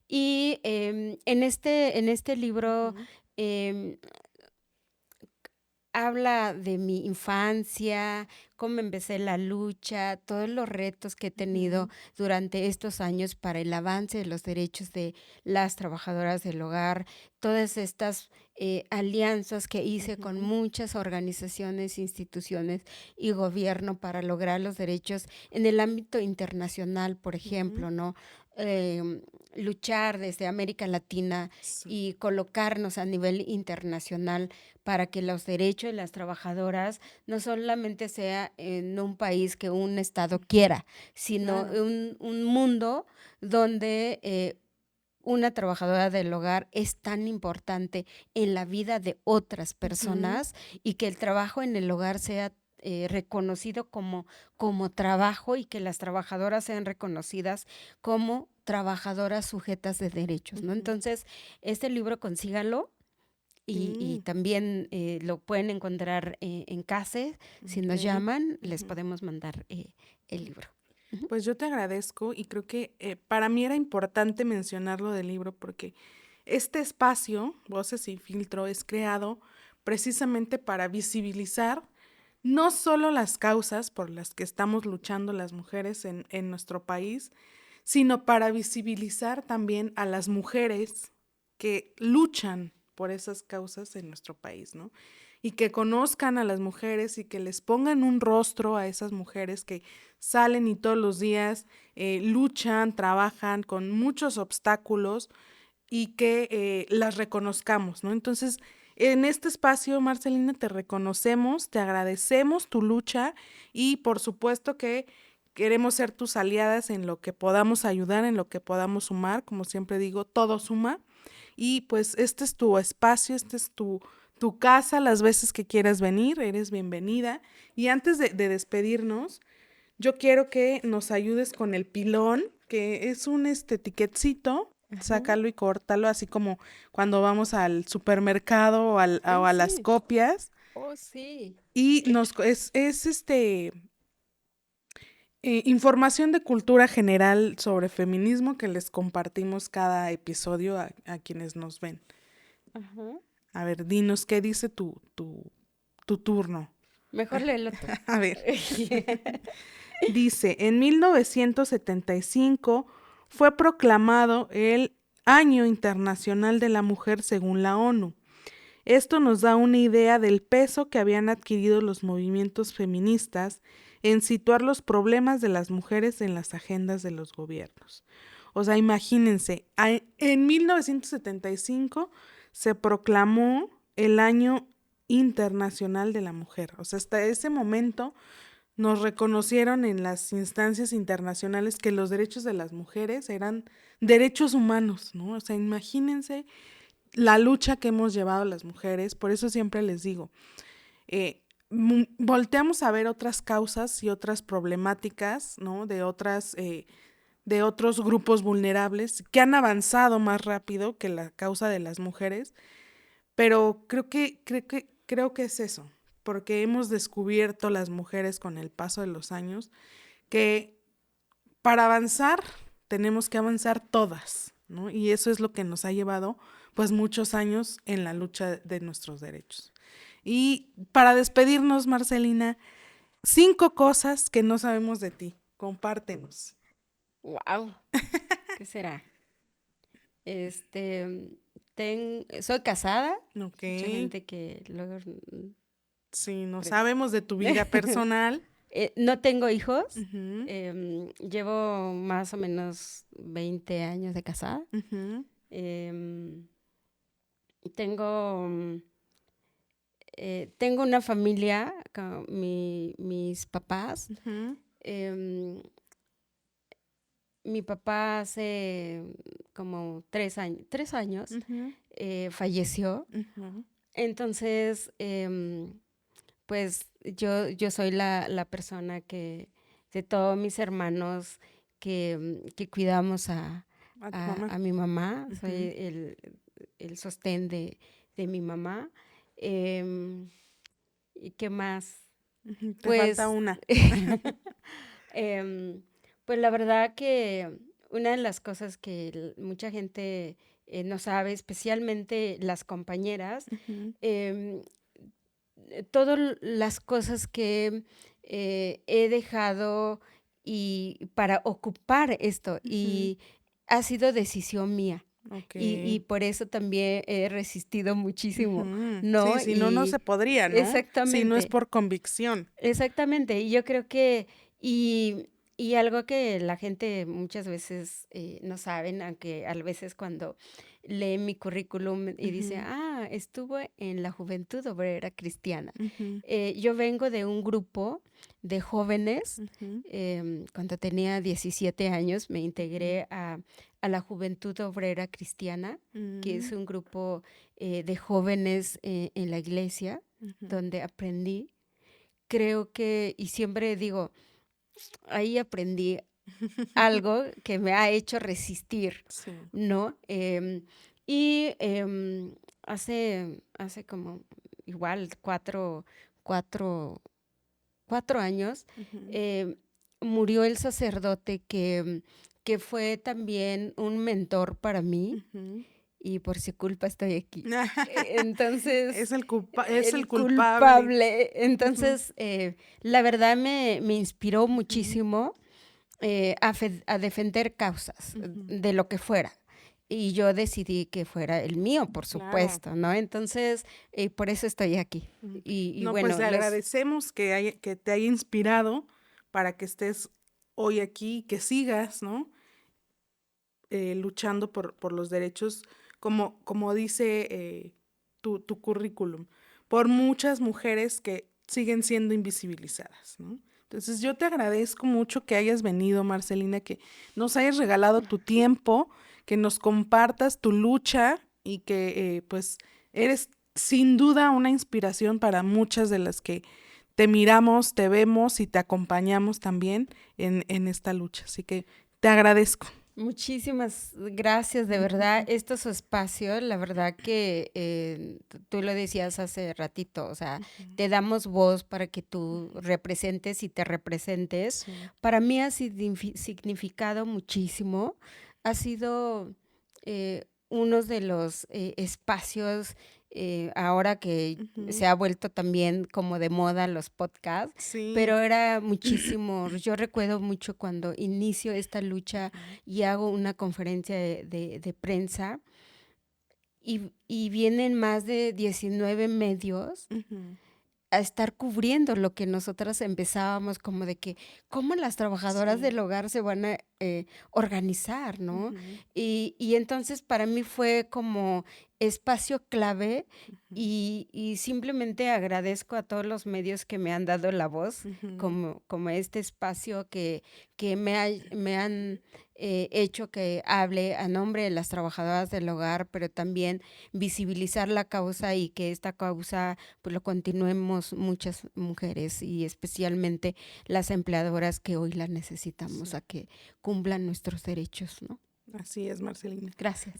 Y en este libro Ujú. em, habla de mi infancia, cómo empecé la lucha, todos los retos que he tenido Ujú. durante estos años para el avance de los derechos de las trabajadoras del hogar, todas estas alianzas que hice con Ujú. muchas organizaciones, instituciones y gobierno para lograr los derechos en el ámbito internacional, por Ujú. ejemplo, ¿no? Em, Luchar desde América Latina Sí. y colocarnos a nivel internacional para que los derechos de las trabajadoras no solamente sea en un país que un Estado Ujú. quiera, sino Claro. un mundo donde una trabajadora del hogar es tan importante en la vida de otras Ujú. personas y que el trabajo en el hogar sea reconocido como trabajo y que las trabajadoras sean reconocidas como trabajadoras sujetas de derechos, ¿no? Ujú. Entonces, este libro consíganlo y Sí. también lo pueden encontrar en CASE. Si nos Okey. llaman, les Ujú. podemos mandar el libro. Ujú. Pues yo te agradezco y creo que, para mí era importante mencionarlo del libro porque este espacio, Voces sin filtro, es creado precisamente para visibilizar no solo las causas por las que estamos luchando las mujeres en nuestro país, sino para visibilizar también a las mujeres que luchan por esas causas en nuestro país, ¿no? Y que conozcan a las mujeres y que les pongan un rostro a esas mujeres que salen y todos los días luchan, trabajan con muchos obstáculos y que las reconozcamos, ¿no? Entonces, en este espacio, Marcelina, te reconocemos, te agradecemos tu lucha y por supuesto que queremos ser tus aliadas en lo que podamos ayudar, en lo que podamos sumar, como siempre digo, todo suma. Y pues este es tu espacio, este es tu casa, las veces que quieras venir, eres bienvenida. Y antes de despedirnos, yo quiero que nos ayudes con el pilón, que es un tiquetcito, Ajá. sácalo y córtalo, así como cuando vamos al supermercado o Oh, a las sí. copias. Oh, sí. Y es información de cultura general sobre feminismo que les compartimos cada episodio a quienes nos ven. Ajá. A ver, dinos, ¿qué dice tu turno? Mejor léelo tú. A ver. Dice, en 1975 fue proclamado el Año Internacional de la Mujer según la ONU. Esto nos da una idea del peso que habían adquirido los movimientos feministas en situar los problemas de las mujeres en las agendas de los gobiernos. O sea, imagínense, en 1975 se proclamó el Año Internacional de la Mujer. O sea, hasta ese momento nos reconocieron en las instancias internacionales que los derechos de las mujeres eran derechos humanos, ¿no? O sea, imagínense la lucha que hemos llevado las mujeres, por eso siempre les digo, volteamos a ver otras causas y otras problemáticas, ¿no? De otros grupos vulnerables que han avanzado más rápido que la causa de las mujeres, pero creo que es eso, porque hemos descubierto las mujeres con el paso de los años que para avanzar tenemos que avanzar todas, ¿no? Y eso es lo que nos ha llevado pues muchos años en la lucha de nuestros derechos. Y para despedirnos, Marcelina, 5 cosas que no sabemos de ti. Compártenos. Wow. ¿Qué será? Este, soy casada. Ok. Mucha gente que luego Sí, no pre- sabemos de tu vida personal. no tengo hijos. Ujú. Llevo más o menos 20 años de casada. Ujú. Em, tengo, tengo una familia con mis papás. Ujú. Em, Mi papá hace como 3 años Ujú. falleció. Ujú. Entonces, pues yo soy la persona que, de todos mis hermanos, que cuidamos A tu mamá. a mi mamá. Soy Ujú. el sostén de mi mamá. Em, ¿Y qué más? Ujú, te falta Pues, una. em, pues la verdad que una de las cosas que mucha gente no sabe, especialmente las compañeras, Ujú, em, todas las cosas que he dejado y para ocupar esto, ujú. y ha sido decisión mía. Y Okey. por eso también he resistido muchísimo, Ujú. Sí, ¿no? si no, no se podría, ¿no? Si no es Exactamente. por convicción. Exactamente, y yo creo que y algo que la gente muchas veces, no saben, aunque a veces cuando leen mi currículum y dice: Ujú, "Ah, estuvo en la Juventud Obrera Cristiana". ujú, Yo vengo de un grupo de jóvenes, ujú, cuando tenía 17 años me ujú, integré a la Juventud Obrera Cristiana, que es mm, un grupo, de jóvenes, en la iglesia, ujú. donde aprendí. Creo que y siempre digo, ahí aprendí algo que me ha hecho resistir, Sí. ¿no? Y, hace como igual 4 años, Ujú, em, murió el sacerdote que fue también un mentor para mí, ujú. y por su culpa estoy aquí. Entonces, Es el el culpable. culpable. Ujú, Entonces, la verdad me inspiró ujú, muchísimo a defender causas ujú. de lo que fuera. Y yo decidí que fuera el mío, por Claro. supuesto, ¿no? Entonces, por eso estoy aquí. Ujú. Y No, pues bueno, le agradecemos que te haya inspirado para que estés hoy aquí, que sigas, ¿no? Luchando por los derechos, como dice tu currículum, por muchas mujeres que siguen siendo invisibilizadas, ¿no? Entonces yo te agradezco mucho que hayas venido, Marcelina, que nos hayas regalado tu tiempo, que nos compartas tu lucha y que pues eres sin duda una inspiración para muchas de las que te miramos, te vemos y te acompañamos también en esta lucha. Así que te agradezco. muchísimas gracias, de verdad. Esto es su espacio, la verdad que tú lo decías hace ratito, o sea, Ujú. te damos voz para que tú representes y te representes. Sí. Para mí ha significado muchísimo, ha sido uno de los espacios, ahora que Ujú. se ha vuelto también como de moda los podcasts, Sí. pero era muchísimo, yo recuerdo mucho cuando inicio esta lucha Ujú. y hago una conferencia de prensa y vienen más de 19 medios Ujú. a estar cubriendo lo que nosotras empezábamos como de que, ¿cómo las trabajadoras Sí. del hogar se van a organizar, no? Ujú. Y entonces para mí fue como espacio clave Ujú. y simplemente agradezco a todos los medios que me han dado la voz, Ujú. como este espacio que me han hecho que hable a nombre de las trabajadoras del hogar, pero también visibilizar la causa y que esta causa pues lo continuemos muchas mujeres y especialmente las empleadoras que hoy las necesitamos Sí. a que cumplan nuestros derechos, ¿no? Así es, Marcelina. Gracias.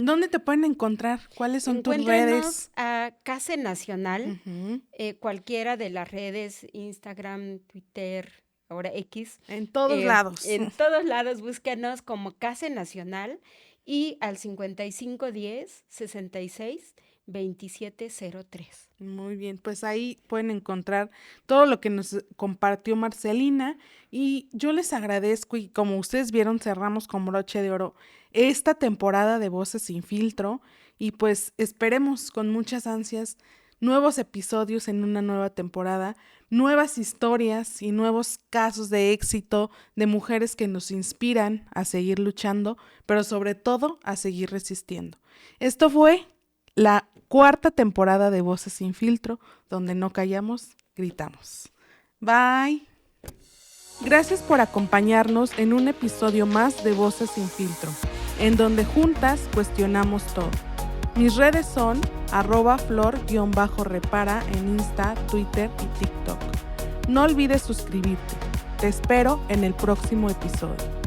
¿Dónde te pueden encontrar? ¿Cuáles son tus Encuéntranos redes? a CASE Nacional, Ujú. cualquiera de las redes, Instagram, Twitter, ahora X, En todos lados. en todos lados búsquenos como CASE Nacional y al 5510 66 2703. Muy bien, pues ahí pueden encontrar todo lo que nos compartió Marcelina y yo les agradezco y como ustedes vieron cerramos con broche de oro esta temporada de Voces sin filtro y pues esperemos con muchas ansias nuevos episodios en una nueva temporada, nuevas historias y nuevos casos de éxito de mujeres que nos inspiran a seguir luchando, pero sobre todo a seguir resistiendo. Esto fue la cuarta temporada de Voces sin filtro, donde no callamos, gritamos. Bye. Gracias por acompañarnos en un episodio más de Voces sin filtro, en donde juntas cuestionamos todo. Mis redes son @flor_repara en Insta, Twitter y TikTok. No olvides suscribirte. Te espero en el próximo episodio.